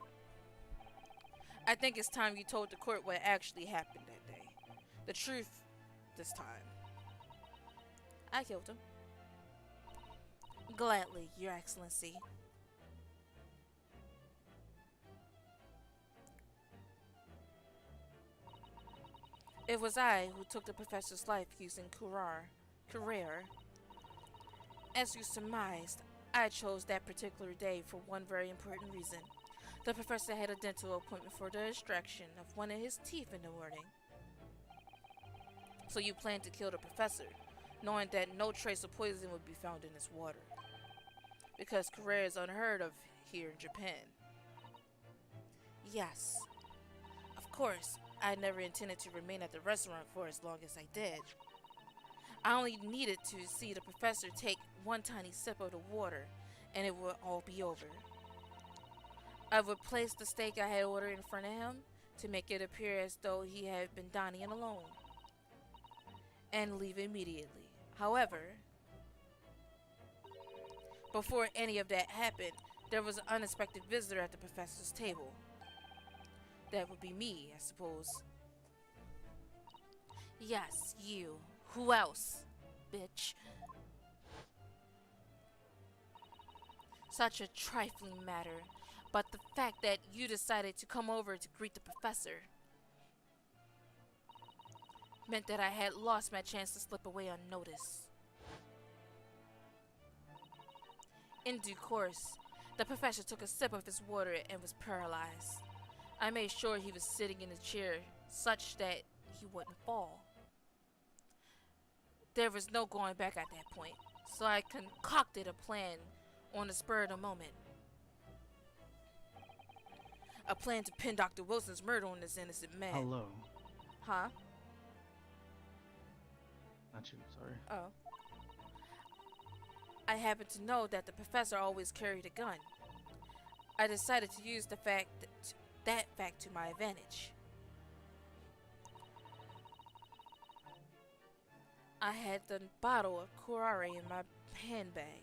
I think it's time you told the court what actually happened that day. The truth this time. I killed him. Gladly, Your Excellency. It was I who took the professor's life using Courier. As you surmised, I chose that particular day for one very important reason. The professor had a dental appointment for the extraction of one of his teeth in the morning. So you planned to kill the professor, knowing that no trace of poison would be found in his water. Because Courier is unheard of here in Japan. Yes. Of course, I never intended to remain at the restaurant for as long as I did. I only needed to see the professor take one tiny sip of the water, and it would all be over. I would place the steak I had ordered in front of him to make it appear as though he had been dining alone, and leave immediately. However, before any of that happened, there was an unexpected visitor at the professor's table. That would be me, I suppose. Yes, you. Who else, bitch? Such a trifling matter, but the fact that you decided to come over to greet the professor meant that I had lost my chance to slip away unnoticed. In due course, the professor took a sip of his water and was paralyzed. I made sure he was sitting in a chair such that he wouldn't fall. There was no going back at that point, so I concocted a plan on the spur of the moment. A plan to pin Dr. Wilson's murder on this innocent man. Hello. Huh? Not you, sorry. Oh. I happen to know that the professor always carried a gun. I decided to use that fact to my advantage. I had the bottle of curare in my handbag,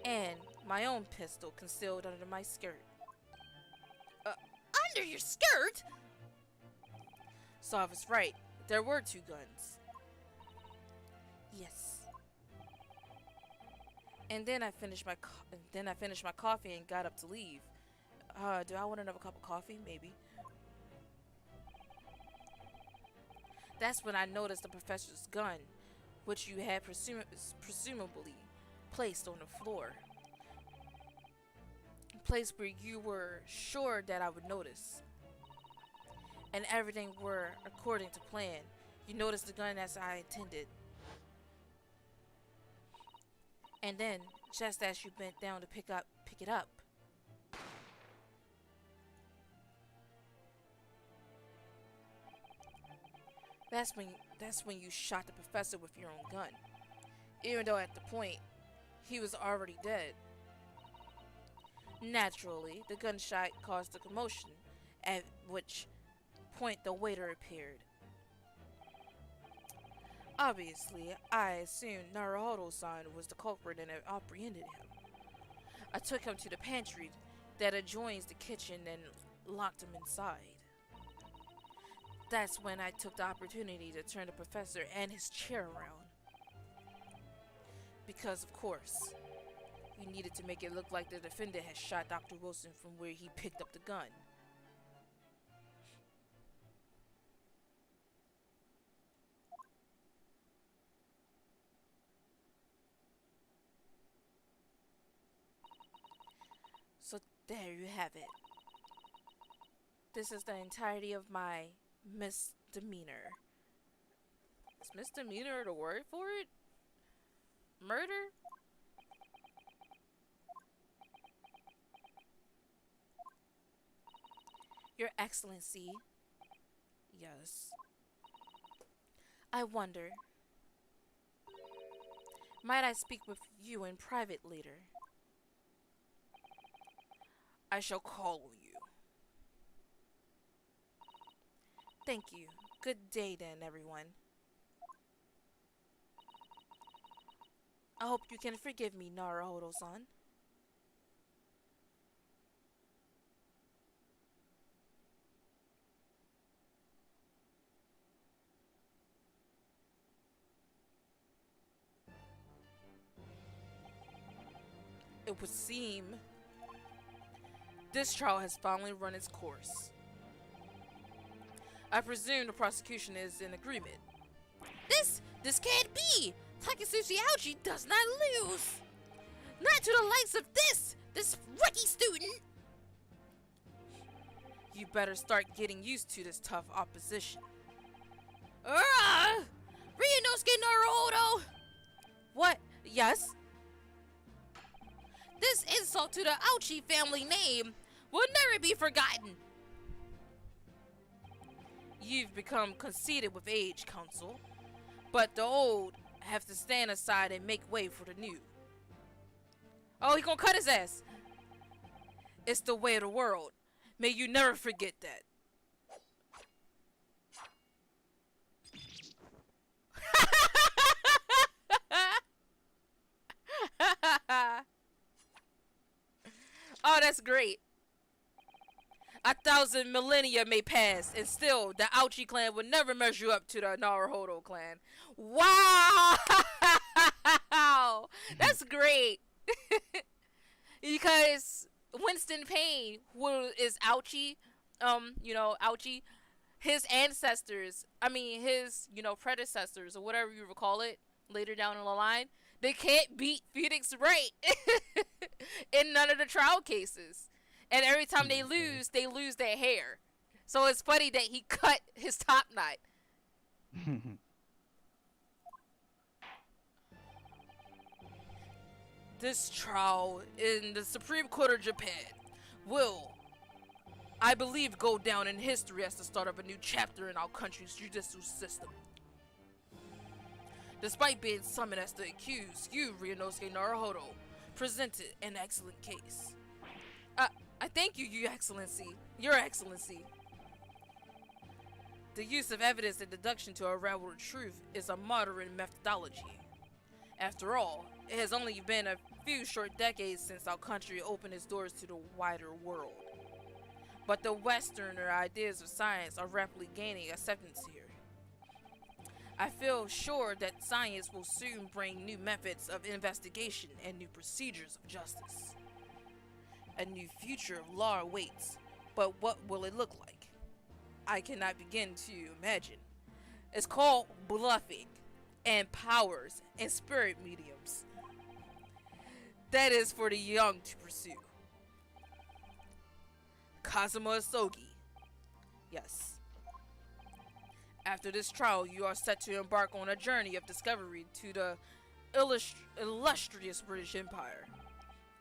and my own pistol concealed under my skirt. Under your skirt? So I was right. There were two guns. Yes. And then I finished my coffee and got up to leave. Do I want another cup of coffee? Maybe. That's when I noticed the professor's gun, which you had presumably placed on the floor. A place where you were sure that I would notice. And everything were according to plan. You noticed the gun as I intended. And then, just as you bent down to pick it up, that's when you shot the professor with your own gun. Even though at the point, he was already dead. Naturally, the gunshot caused a commotion, at which point the waiter appeared. Obviously, I assumed Naruhodo-san was the culprit and had apprehended him. I took him to the pantry that adjoins the kitchen and locked him inside. That's when I took the opportunity to turn the professor and his chair around. Because, of course, we needed to make it look like the defendant had shot Dr. Wilson from where he picked up the gun. So there you have it. This is the entirety of my misdemeanor. Is misdemeanor the word for it? Murder? Your Excellency. Yes. I wonder. Might I speak with you in private later? I shall call on you. Thank you. Good day then, everyone. I hope you can forgive me, Naruhodo-san. It would seem this trial has finally run its course. I presume the prosecution is in agreement. This can't be! Takasushi Aochi does not lose! Not to the likes of this rookie student! You better start getting used to this tough opposition. Ryunosuke Naruhodo! What? Yes? This insult to the Aochi family name will never be forgotten! You've become conceited with age, Counsel. But the old have to stand aside and make way for the new. Oh, he gonna cut his ass. It's the way of the world. May you never forget that. Oh, that's great. 1,000 millennia may pass, and still, the Aochi clan will never measure up to the Naruhodo clan. Wow! That's great. Because Winston Payne, who is Aochi, Aochi, his ancestors, his, predecessors, or whatever you recall it, later down in the line, they can't beat Phoenix Wright in none of the trial cases. And every time they lose their hair. So it's funny that he cut his top knot. This trial in the Supreme Court of Japan will, I believe, go down in history as the start of a new chapter in our country's judicial system. Despite being summoned as the accused, you, Ryunosuke Naruhodo, presented an excellent case. I thank you, Your Excellency. The use of evidence and deduction to unravel the truth is a modern methodology. After all, it has only been a few short decades since our country opened its doors to the wider world. But the Westerner ideas of science are rapidly gaining acceptance here. I feel sure that science will soon bring new methods of investigation and new procedures of justice. A new future of law awaits, but what will it look like? I cannot begin to imagine. It's called bluffing, and powers, and spirit mediums. That is for the young to pursue. Kazuma Asogi. Yes. After this trial, you are set to embark on a journey of discovery to the illustrious British Empire.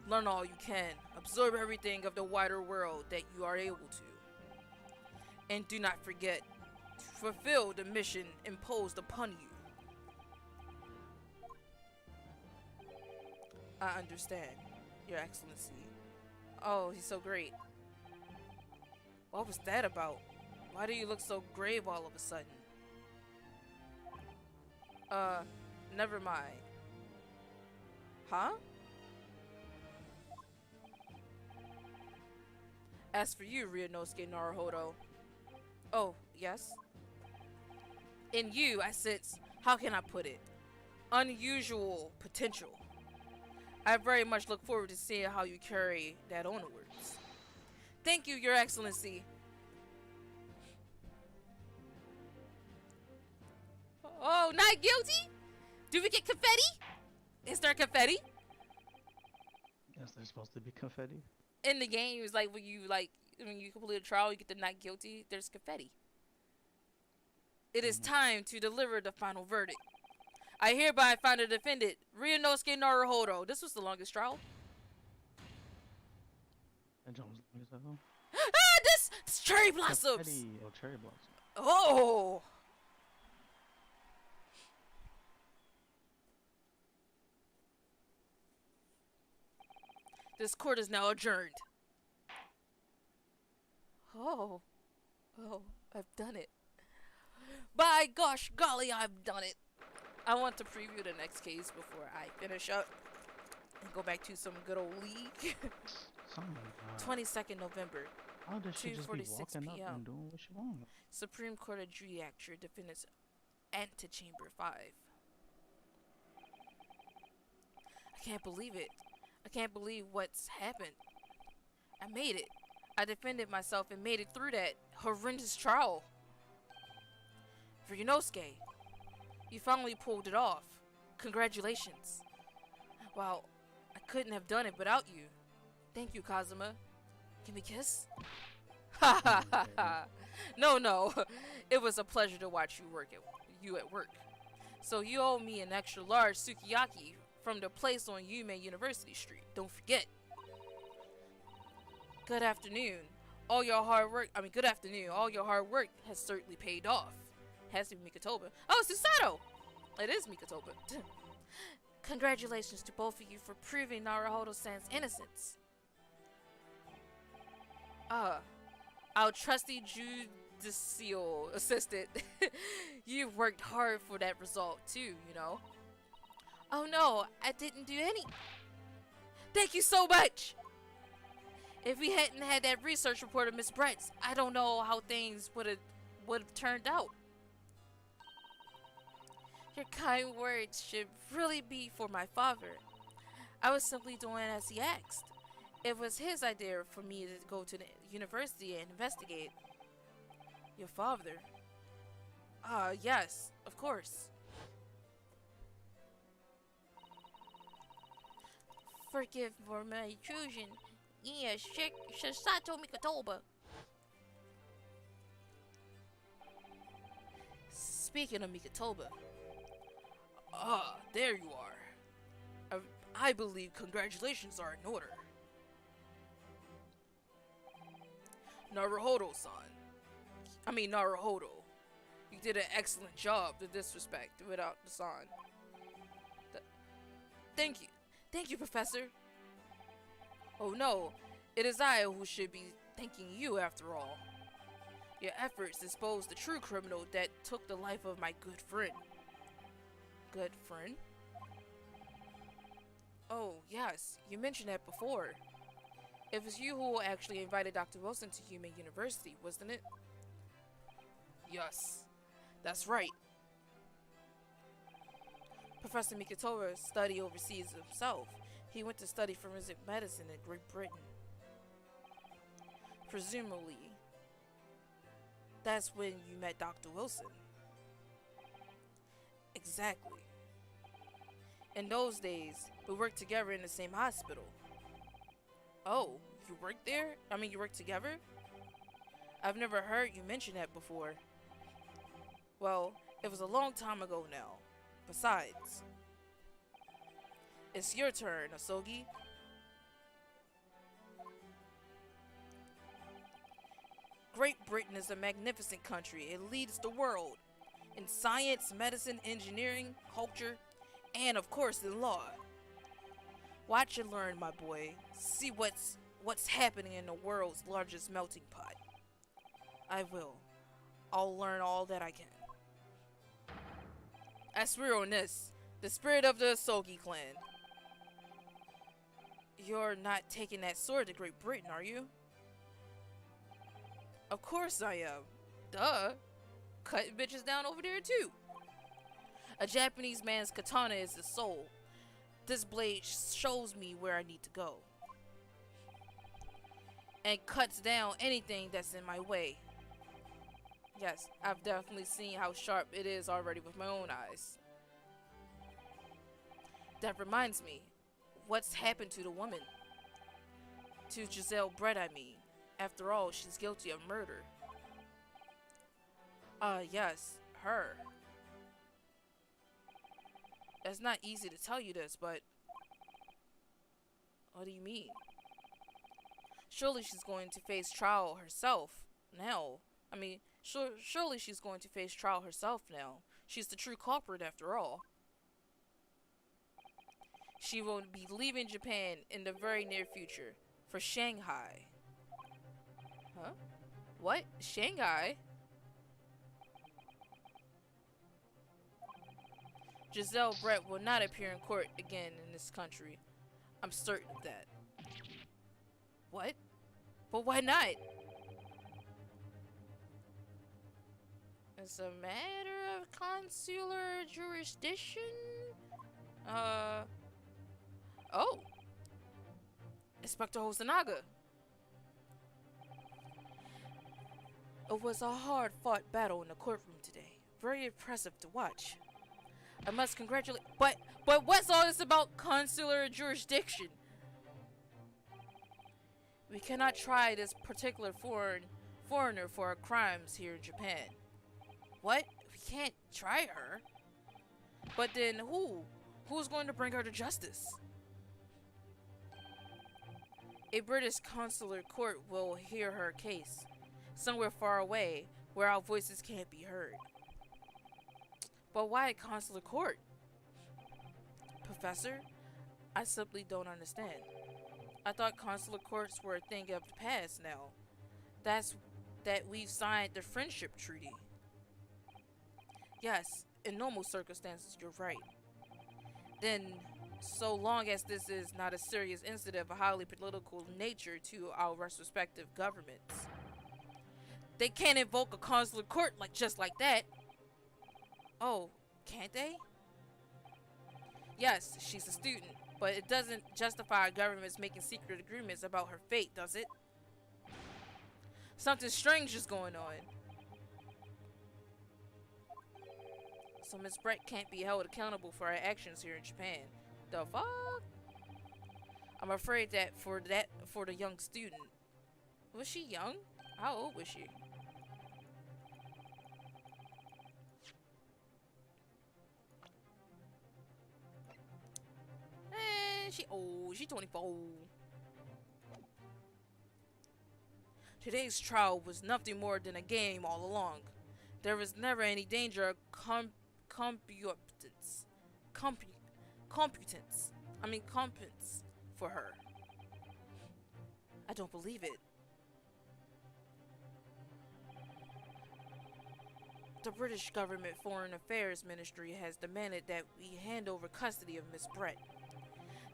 Learn all you can, absorb everything of the wider world that you are able to. And do not forget to fulfill the mission imposed upon you. I understand, Your Excellency. Oh, he's so great. What was that about? Why do you look so grave all of a sudden? Never mind. Huh? As for you, Ryunosuke Naruhodo. Oh, yes? In you, I sense, how can I put it? Unusual potential. I very much look forward to seeing how you carry that onwards. Thank you, Your Excellency. Oh, not guilty? Do we get confetti? Is there confetti? Yes, there's supposed to be confetti. In the game, it's like when you complete a trial, you get the not guilty. There's confetti. It is time to deliver the final verdict. I hereby find the defendant, Ryunosuke Naruhodo. This was the longest trial. That jump was long as hell. This cherry blossoms. Confetti. Oh, cherry blossom. Oh. This court is now adjourned. Oh. Oh, I've done it. By gosh golly, I've done it. I want to preview the next case before I finish up and go back to some good old league. Oh my god. 22nd November, How does she just be 2:46 walking up p.m. and doing what she wants? Supreme Court adjudicates your defendant's antechamber 5. I can't believe it. I can't believe what's happened. I made it. I defended myself and made it through that horrendous trial. Ryunosuke, you finally pulled it off. Congratulations. Wow, I couldn't have done it without you. Thank you, Kazuma. Can we kiss? Ha ha ha ha. No. It was a pleasure to watch you at work. So you owe me an extra large sukiyaki from the place on Yume University Street. Don't forget. Good afternoon. All your hard work has certainly paid off. Has to be Mikotoba. Oh, Susato! It is Mikotoba. Congratulations to both of you for proving Naruhodo-san's innocence. Our trusty judicial assistant. You worked hard for that result too, you know. Oh no, I didn't do any. Thank you so much! If we hadn't had that research report of Miss Brett's, I don't know how things would have turned out. Your kind words should really be for my father. I was simply doing as he asked. It was his idea for me to go to the university and investigate. Your father? Yes, of course. Forgive for my intrusion. Yes, Shisato Mikotoba. Speaking of Mikotoba. There you are. I believe congratulations are in order. Naruhodo. You did an excellent job to disrespect without the san. Thank you. Thank you, Professor. Oh no, it is I who should be thanking you after all. Your efforts exposed the true criminal that took the life of my good friend. Good friend? Oh, yes, you mentioned that before. It was you who actually invited Dr. Wilson to Human University, wasn't it? Yes, that's right. Professor Mikotoba studied overseas himself. He went to study forensic medicine in Great Britain. Presumably, that's when you met Dr. Wilson. Exactly. In those days, we worked together in the same hospital. Oh, you worked there? You worked together? I've never heard you mention that before. Well, it was a long time ago now. Besides, it's your turn, Asogi. Great Britain is a magnificent country. It leads the world in science, medicine, engineering, culture, and of course in law. Watch and learn, my boy. See what's happening in the world's largest melting pot. I will. I'll learn all that I can. I swear on this, the spirit of the Asogi clan. You're not taking that sword to Great Britain, are you? Of course I am. Duh. Cutting bitches down over there too. A Japanese man's katana is the soul. This blade shows me where I need to go. And cuts down anything that's in my way. Yes, I've definitely seen how sharp it is already with my own eyes. That reminds me, what's happened to the woman? To Giselle Brett, I mean. After all, she's guilty of murder. Yes, her. It's not easy to tell you this, but... What do you mean? Surely she's going to face trial herself now. Surely she's going to face trial herself now. She's the true culprit after all. She will be leaving Japan in the very near future for Shanghai. Huh? What? Shanghai? Giselle Brett will not appear in court again in this country. I'm certain of that. What? But why not? It's a matter of consular jurisdiction? Oh! Inspector Hosonaga! It was a hard-fought battle in the courtroom today. Very impressive to watch. I must congratulate- But what's all this about consular jurisdiction? We cannot try this particular foreigner for our crimes here in Japan. What? We can't try her? But then who? Who's going to bring her to justice? A British consular court will hear her case, somewhere far away, where our voices can't be heard. But why a consular court? Professor, I simply don't understand. I thought consular courts were a thing of the past now. That we've signed the friendship treaty. Yes, in normal circumstances, you're right. Then, so long as this is not a serious incident of a highly political nature to our respective governments. They can't invoke a consular court just like that. Oh, can't they? Yes, she's a student, but it doesn't justify our governments making secret agreements about her fate, does it? Something strange is going on. So Miss Brett can't be held accountable for her actions here in Japan. The fuck? I'm afraid that for the young student. Was she young? How old was she? She old. She 24. Today's trial was nothing more than a game all along. There was never any danger of competence for her. I don't believe it. The British government Foreign Affairs Ministry has demanded that we hand over custody of Miss Brett.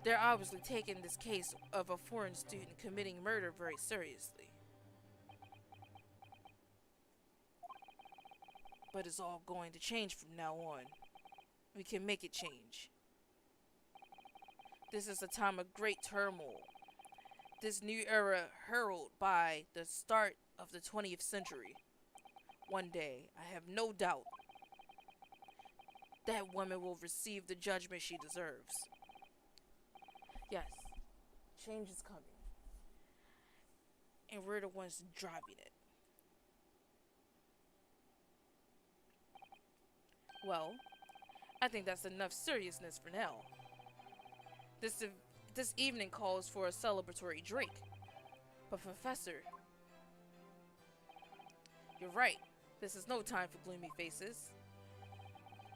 They're obviously taking this case of a foreign student committing murder very seriously. But it's all going to change from now on. We can make it change. This is a time of great turmoil. This new era heralded by the start of the 20th century. One day, I have no doubt, that woman will receive the judgment she deserves. Yes, change is coming. And we're the ones driving it. Well, I think that's enough seriousness for now. This evening calls for a celebratory drink. But Professor, you're right. This is no time for gloomy faces.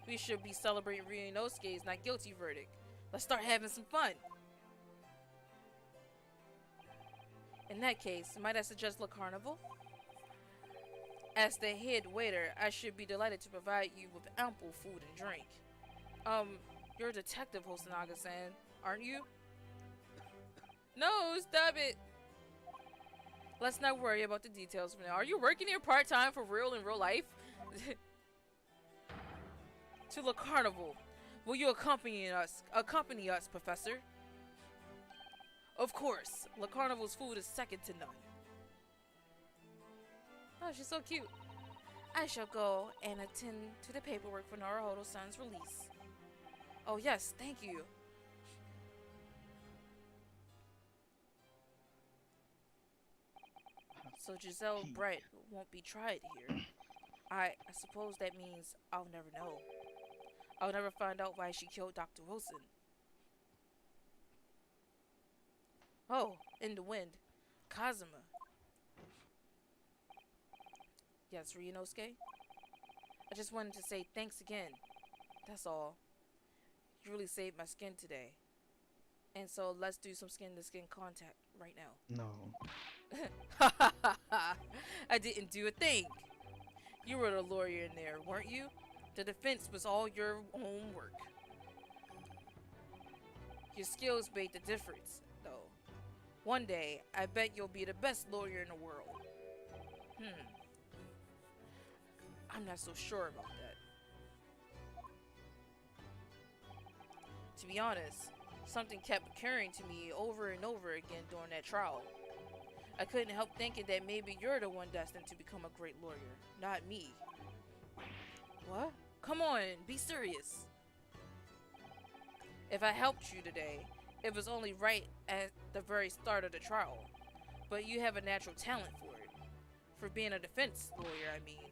We should be celebrating Ryunosuke's not guilty verdict. Let's start having some fun. In that case, might I suggest Le Carnival? As the head waiter, I should be delighted to provide you with ample food and drink. You're a detective, Hosonaga-san, aren't you? No, stop it! Let's not worry about the details for now. Are you working here part-time for real in real life? To Le Carnival. Will you accompany us, Professor? Of course. Le Carnival's food is second to none. Oh, she's so cute. I shall go and attend to the paperwork for Naruhodo-san's release. Oh yes, thank you. So Giselle Brett won't be tried here. I suppose that means I'll never know. I'll never find out why she killed Dr. Wilson. Oh, in the wind. Kazuma. Yes, Ryunosuke? I just wanted to say thanks again. That's all. You really saved my skin today. And so let's do some skin to skin contact right now. No. I didn't do a thing. You were the lawyer in there, weren't you? The defense was all your own work. Your skills made the difference, though. One day, I bet you'll be the best lawyer in the world. I'm not so sure about that. To be honest, something kept occurring to me over and over again during that trial. I couldn't help thinking that maybe you're the one destined to become a great lawyer, not me. What? Come on, be serious. If I helped you today, it was only right at the very start of the trial. But you have a natural talent for it. For being a defense lawyer, I mean.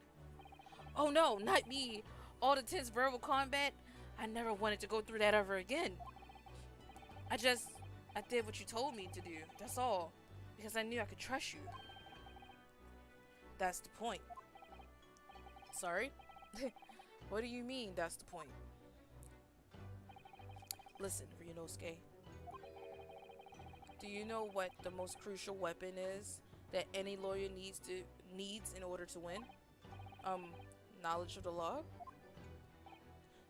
Oh no, not me. All the tense verbal combat? I never wanted to go through that ever again. I did what you told me to do, that's all. Because I knew I could trust you. That's the point. Sorry? What do you mean, that's the point? Listen, Ryunosuke. Do you know what the most crucial weapon is that any lawyer needs in order to win? Knowledge of the law?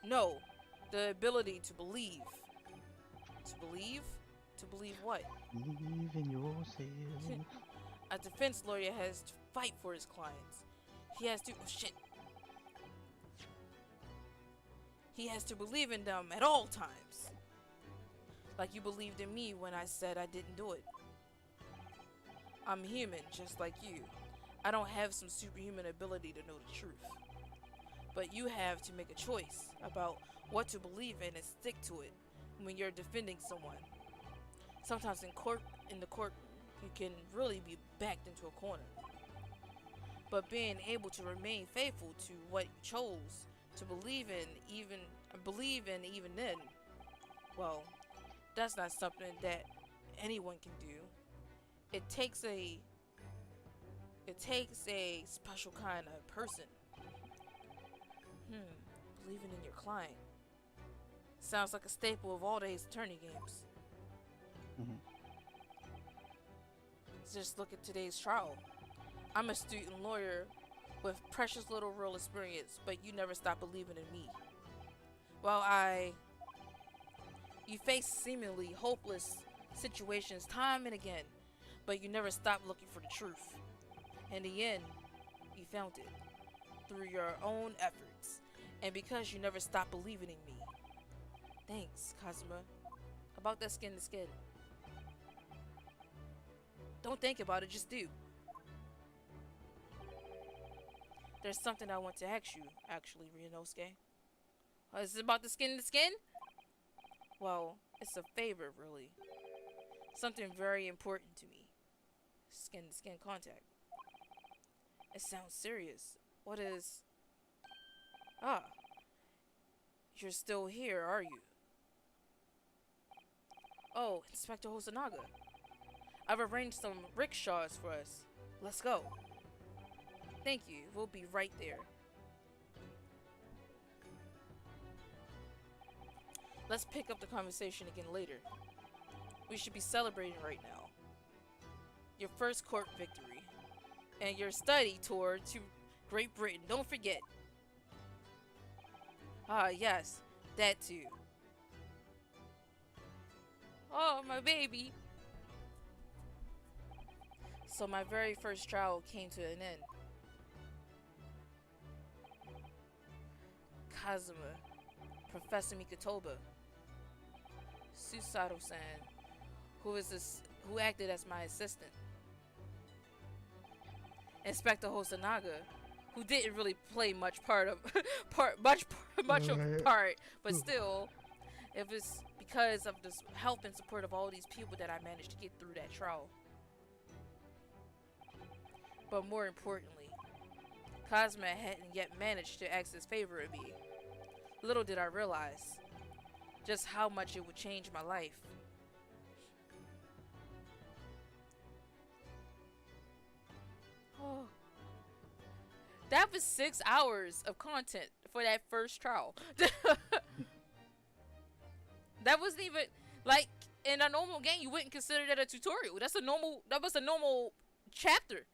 No, the ability to believe. To believe? To believe what? Believe in yourself. A defense lawyer has to fight for his clients. He has to... Oh, shit. He has to believe in them at all times. Like you believed in me when I said I didn't do it. I'm human, just like you. I don't have some superhuman ability to know the truth. But you have to make a choice about what to believe in and stick to it when you're defending someone. Sometimes in the court, you can really be backed into a corner. But being able to remain faithful to what you chose to believe in even then, well, that's not something that anyone can do. It takes a special kind of person. Believing in your client. Sounds like a staple of all today's attorney games. Just look at today's trial. I'm a student lawyer with precious little real experience, but you never stop believing in me. Well, you face seemingly hopeless situations time and again, but you never stop looking for the truth. In the end, you found it through your own efforts, and because you never stopped believing in me. Thanks, Kazuma. About that skin to skin. Don't think about it, just do. There's something I want to ask you, actually, Ryunosuke. Is it about the skin to skin? Well, it's a favor, really. Something very important to me. Skin to skin contact. It sounds serious. What is... Ah. You're still here, are you? Oh, Inspector Hosonaga. I've arranged some rickshaws for us. Let's go. Thank you. We'll be right there. Let's pick up the conversation again later. We should be celebrating right now. Your first court victory. And your study tour to Great Britain. Don't forget. Ah, yes. That too. Oh, my baby. So my very first trial came to an end. Kazuma, Professor Mikotoba, Susato-san, who acted as my assistant, Inspector Hosonaga, who didn't really play much much of a part, but still, it was because of the help and support of all these people that I managed to get through that trial. But more importantly, Kazuma hadn't yet managed to ask his favor of me. Little did I realize just how much it would change my life. Oh. That was 6 hours of content for that first trial. That wasn't even, like, in a normal game, you wouldn't consider that a tutorial. That was a normal chapter.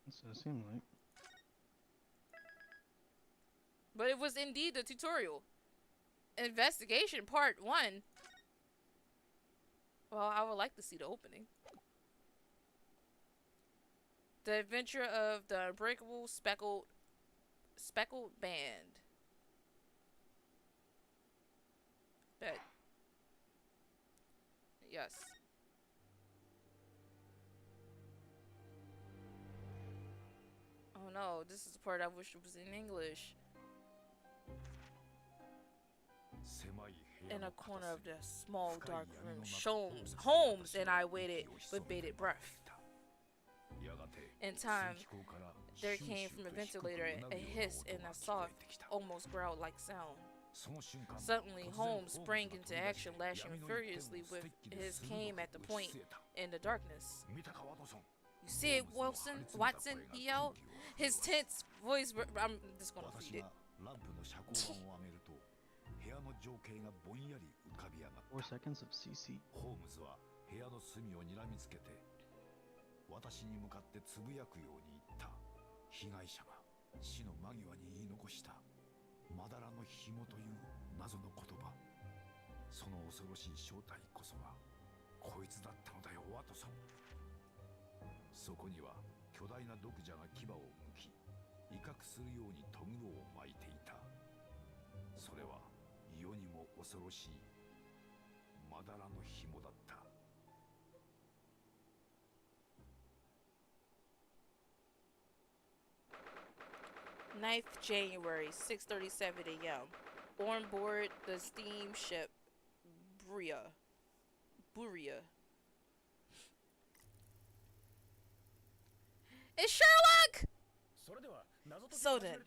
That's what it seemed like. But it was indeed the tutorial. Investigation part 1. Well, I would like to see the opening. The adventure of the unbreakable speckled band. Bet. Yes. Oh no, this is the part I wish it was in English. In a corner of the small dark room, Holmes and I waited with bated breath. In time, there came from the ventilator a hiss and a soft, almost growl-like sound. Suddenly, Holmes sprang into action, lashing furiously with his cane at the point in the darkness. You see it, Watson, he yelled. His tense voice, I'm just gonna read it. 4 seconds of CC. ホームズは部屋の隅を睨みつけて私に向かってつぶやくように言った。被害者が死の間際に言い残したまだらの紐という謎の言葉。その恐ろしい正体こそがこいつだったのだよ、ワトソン。そこには巨大な毒蛇が牙をむき威嚇するようにトグロを巻いていた。それは世にも恐ろしいまだらの紐だった。 9th January, 6:37 a.m. On board the steamship Buria. It's Sherlock! So then,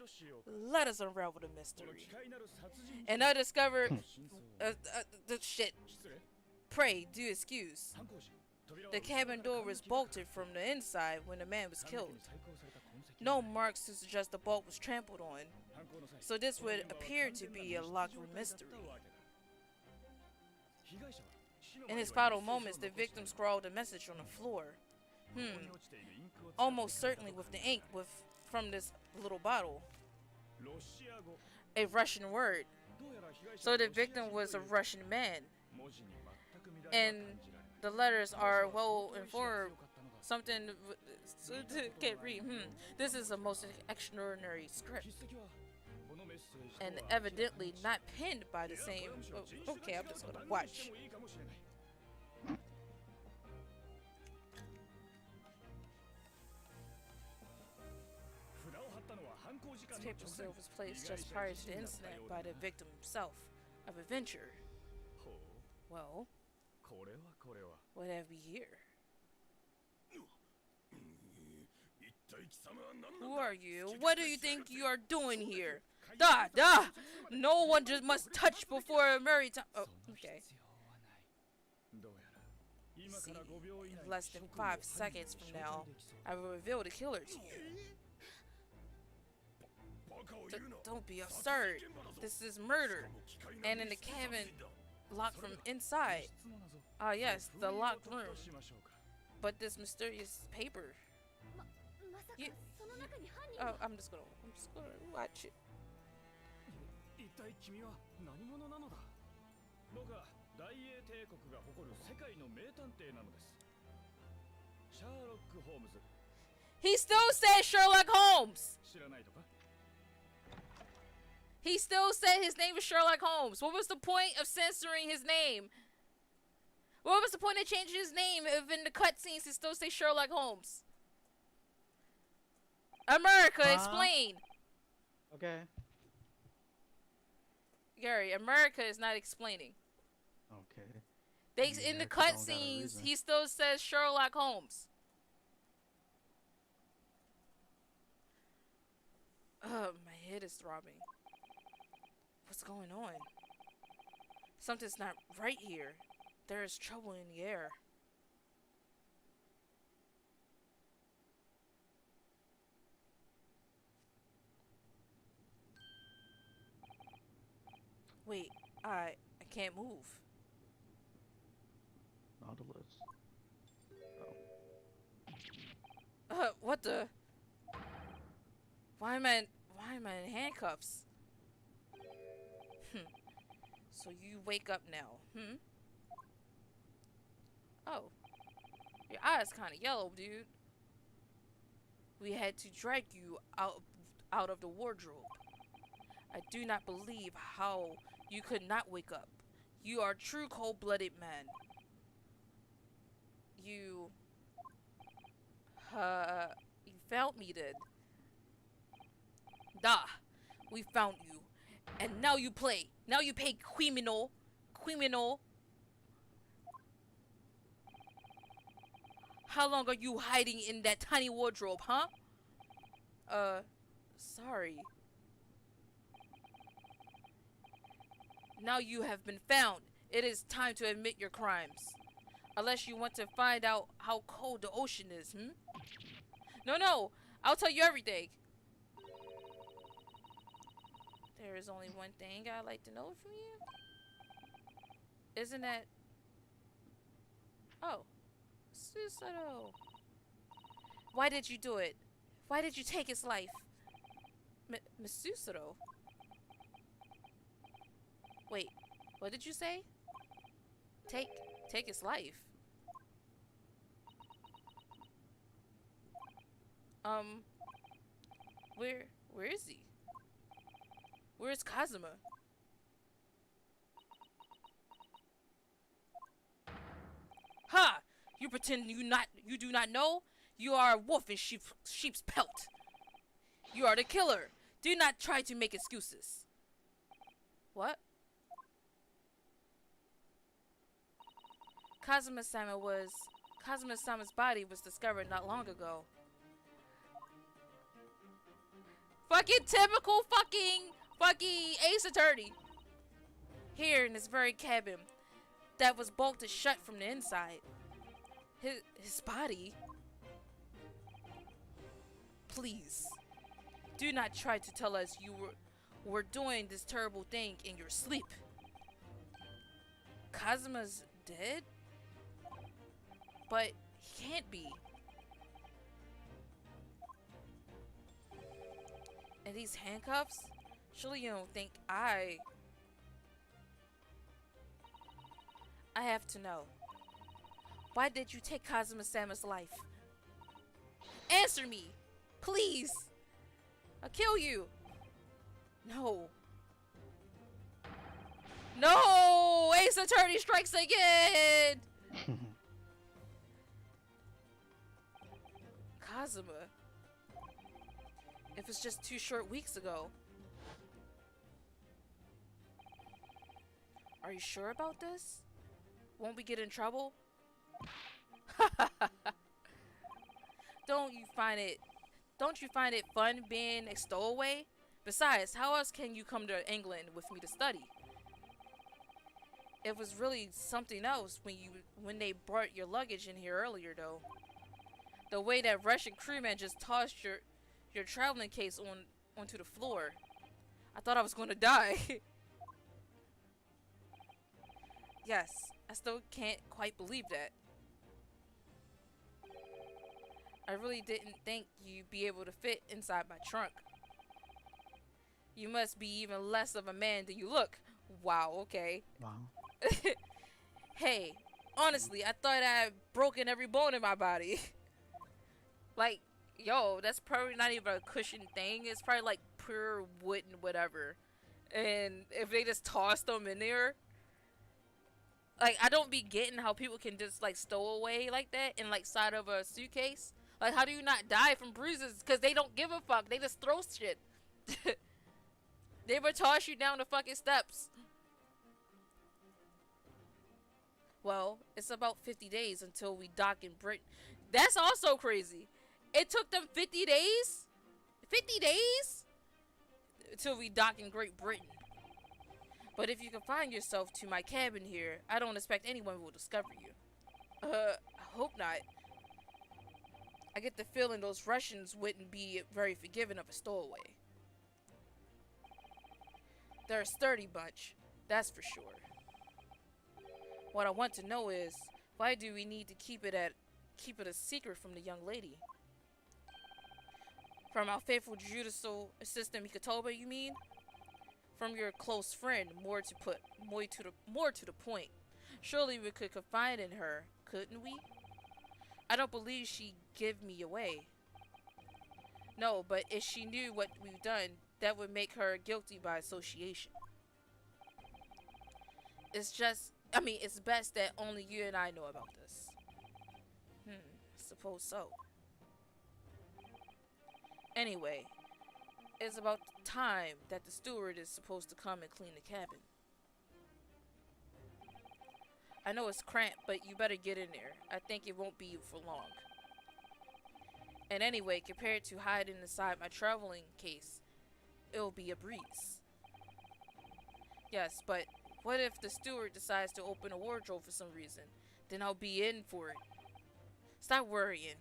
let us unravel the mystery. And I discovered the shit. Pray, do excuse. The cabin door was bolted from the inside when the man was killed. No marks to suggest the bolt was trampled on, so this would appear to be a locked room mystery. In his final moments, the victim scrawled a message on the floor. Almost certainly with the ink from this little bottle. A Russian word. So the victim was a Russian man. And the letters are well informed. Something can't read. This is a most extraordinary script. And evidently not penned by the same. Oh, okay, I'm just gonna watch. This paper seal was placed just prior to the incident by the victim himself of adventure. Well, what have we here? Who are you? What do you think you are doing here? Da! No one just must touch before a married time. Oh, okay. See, in less than 5 seconds from now, I will reveal the killer to you. Don't be absurd. This is murder. And in the cabin, locked from inside. Ah, yes, the locked room. But this mysterious paper. Oh, I'm just gonna watch it. 一体君は何者なのだ。僕は大英帝国が誇る世界の名探偵なのです。シャーロック・ホームズ。He still said Sherlock Holmes. 知らないとか? He still said his name was Sherlock Holmes. What was the point of censoring his name? What was the point of changing his name if in the cutscenes he still say Sherlock Holmes? America, explain. Okay. Gary, America is not explaining. Okay. They in the cutscenes, he still says Sherlock Holmes. My head is throbbing. What's going on? Something's not right here. There is trouble in the air. Wait, I can't move. Nautilus. What the? Why am I in handcuffs? So you wake up now, Oh, your eyes kind of yellow, dude. We had to drag you out of the wardrobe. I do not believe how you could not wake up. You are a true cold-blooded man. You found me then. Da, we found you. And now you play. Now you pay criminal. How long are you hiding in that tiny wardrobe, huh? Sorry. Now you have been found. It is time to admit your crimes. Unless you want to find out how cold the ocean is, No, I'll tell you everything. There is only one thing I'd like to know from you. Isn't that... Oh. Susato. Why did you do it? Why did you take his life? Miss Susato? Wait, what did you say? Take his life? Where is he? Where's Kazuma? Ha! You pretend you do not know? You are a wolf in sheep's pelt. You are the killer. Do not try to make excuses. What? Kazuma-sama's body was discovered not long ago. Fucking typical fucking Ace Attorney. Here in this very cabin that was bolted shut from the inside. His body? Please, do not try to tell us you were doing this terrible thing in your sleep. Kazuma's dead? But he can't be. And these handcuffs? Surely you don't think I have to know. Why did you take Kazuma-sama's life? Answer me! Please! I'll kill you! No. No! Ace Attorney strikes again! Kazuma. It was just 2 short weeks ago. Are you sure about this? Won't we get in trouble? Don't you find it fun being a stowaway? Besides, how else can you come to England with me to study? It was really something else when they brought your luggage in here earlier, though. The way that Russian crewman just tossed your traveling case onto the floor. I thought I was going to die. Yes, I still can't quite believe that. I really didn't think you'd be able to fit inside my trunk. You must be even less of a man than you look. Wow, okay. Wow. Hey, honestly, I thought I had broken every bone in my body. Like, yo, that's probably not even a cushion thing. It's probably like pure wood and whatever. And if they just toss them in there, like, I don't be getting how people can just like stow away like that in like side of a suitcase. Like, how do you not die from bruises? Because they don't give a fuck. They just throw shit. They would toss you down the fucking steps. Well, it's about 50 days until we dock in Britain. That's also crazy. It took them 50 days? 50 days? Until we dock in Great Britain. But if you confine yourself to my cabin here, I don't expect anyone will discover you. I hope not. I get the feeling those Russians wouldn't be very forgiving of a stowaway. They're a sturdy bunch, that's for sure. What I want to know is, Why do we need to keep it a secret from the young lady? From our faithful judicial assistant Mikotoba, you mean? From your close friend, more to the point. Surely we could confide in her, couldn't we? I don't believe she'd give me away. No, but if she knew what we've done, that would make her guilty by association. It's best that only you and I know about this. Suppose so. Anyway, it's about time that the steward is supposed to come and clean the cabin. I know it's cramped, but you better get in there. I think it won't be for long. And anyway, compared to hiding inside my traveling case, it'll be a breeze. Yes, but what if the steward decides to open a wardrobe for some reason? Then I'll be in for it. Stop worrying.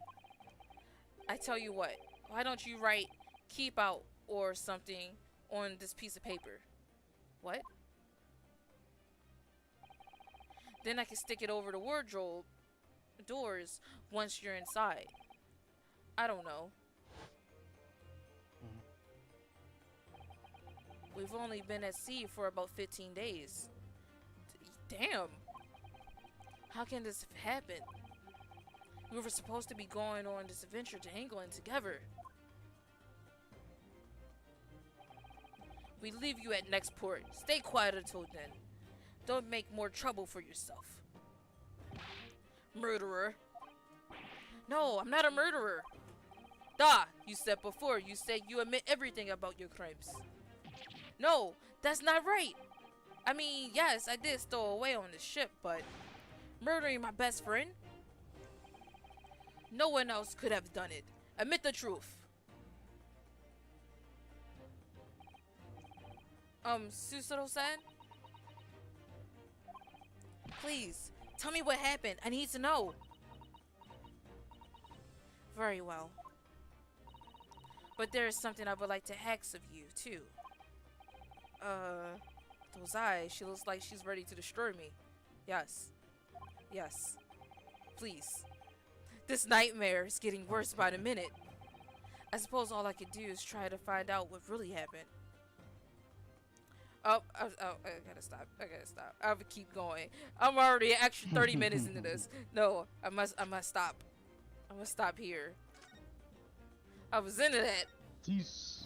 I tell you what, why don't you write keep out or something on this piece of paper? What? Then I can stick it over the wardrobe doors once you're inside. I don't know. We've only been at sea for about 15 days. Damn. How can this have happened? We were supposed to be going on this adventure to England together. We leave you at next port. Stay quiet until then. Don't make more trouble for yourself. Murderer. No, I'm not a murderer. Da, you said before. You said you admit everything about your crimes. No, that's not right. I mean, yes, I did stow away on the ship, but murdering my best friend? No one else could have done it. Admit the truth. Susuro-san? Please, tell me what happened. I need to know. Very well. But there is something I would like to ask of you, too. Those eyes, she looks like she's ready to destroy me. Yes. Yes. Please. This nightmare is getting worse by the minute. I suppose all I could do is try to find out what really happened. I gotta stop. I would keep going. I'm already actually 30 minutes into this. No, I must stop. I must stop here. I was into that. Jeez.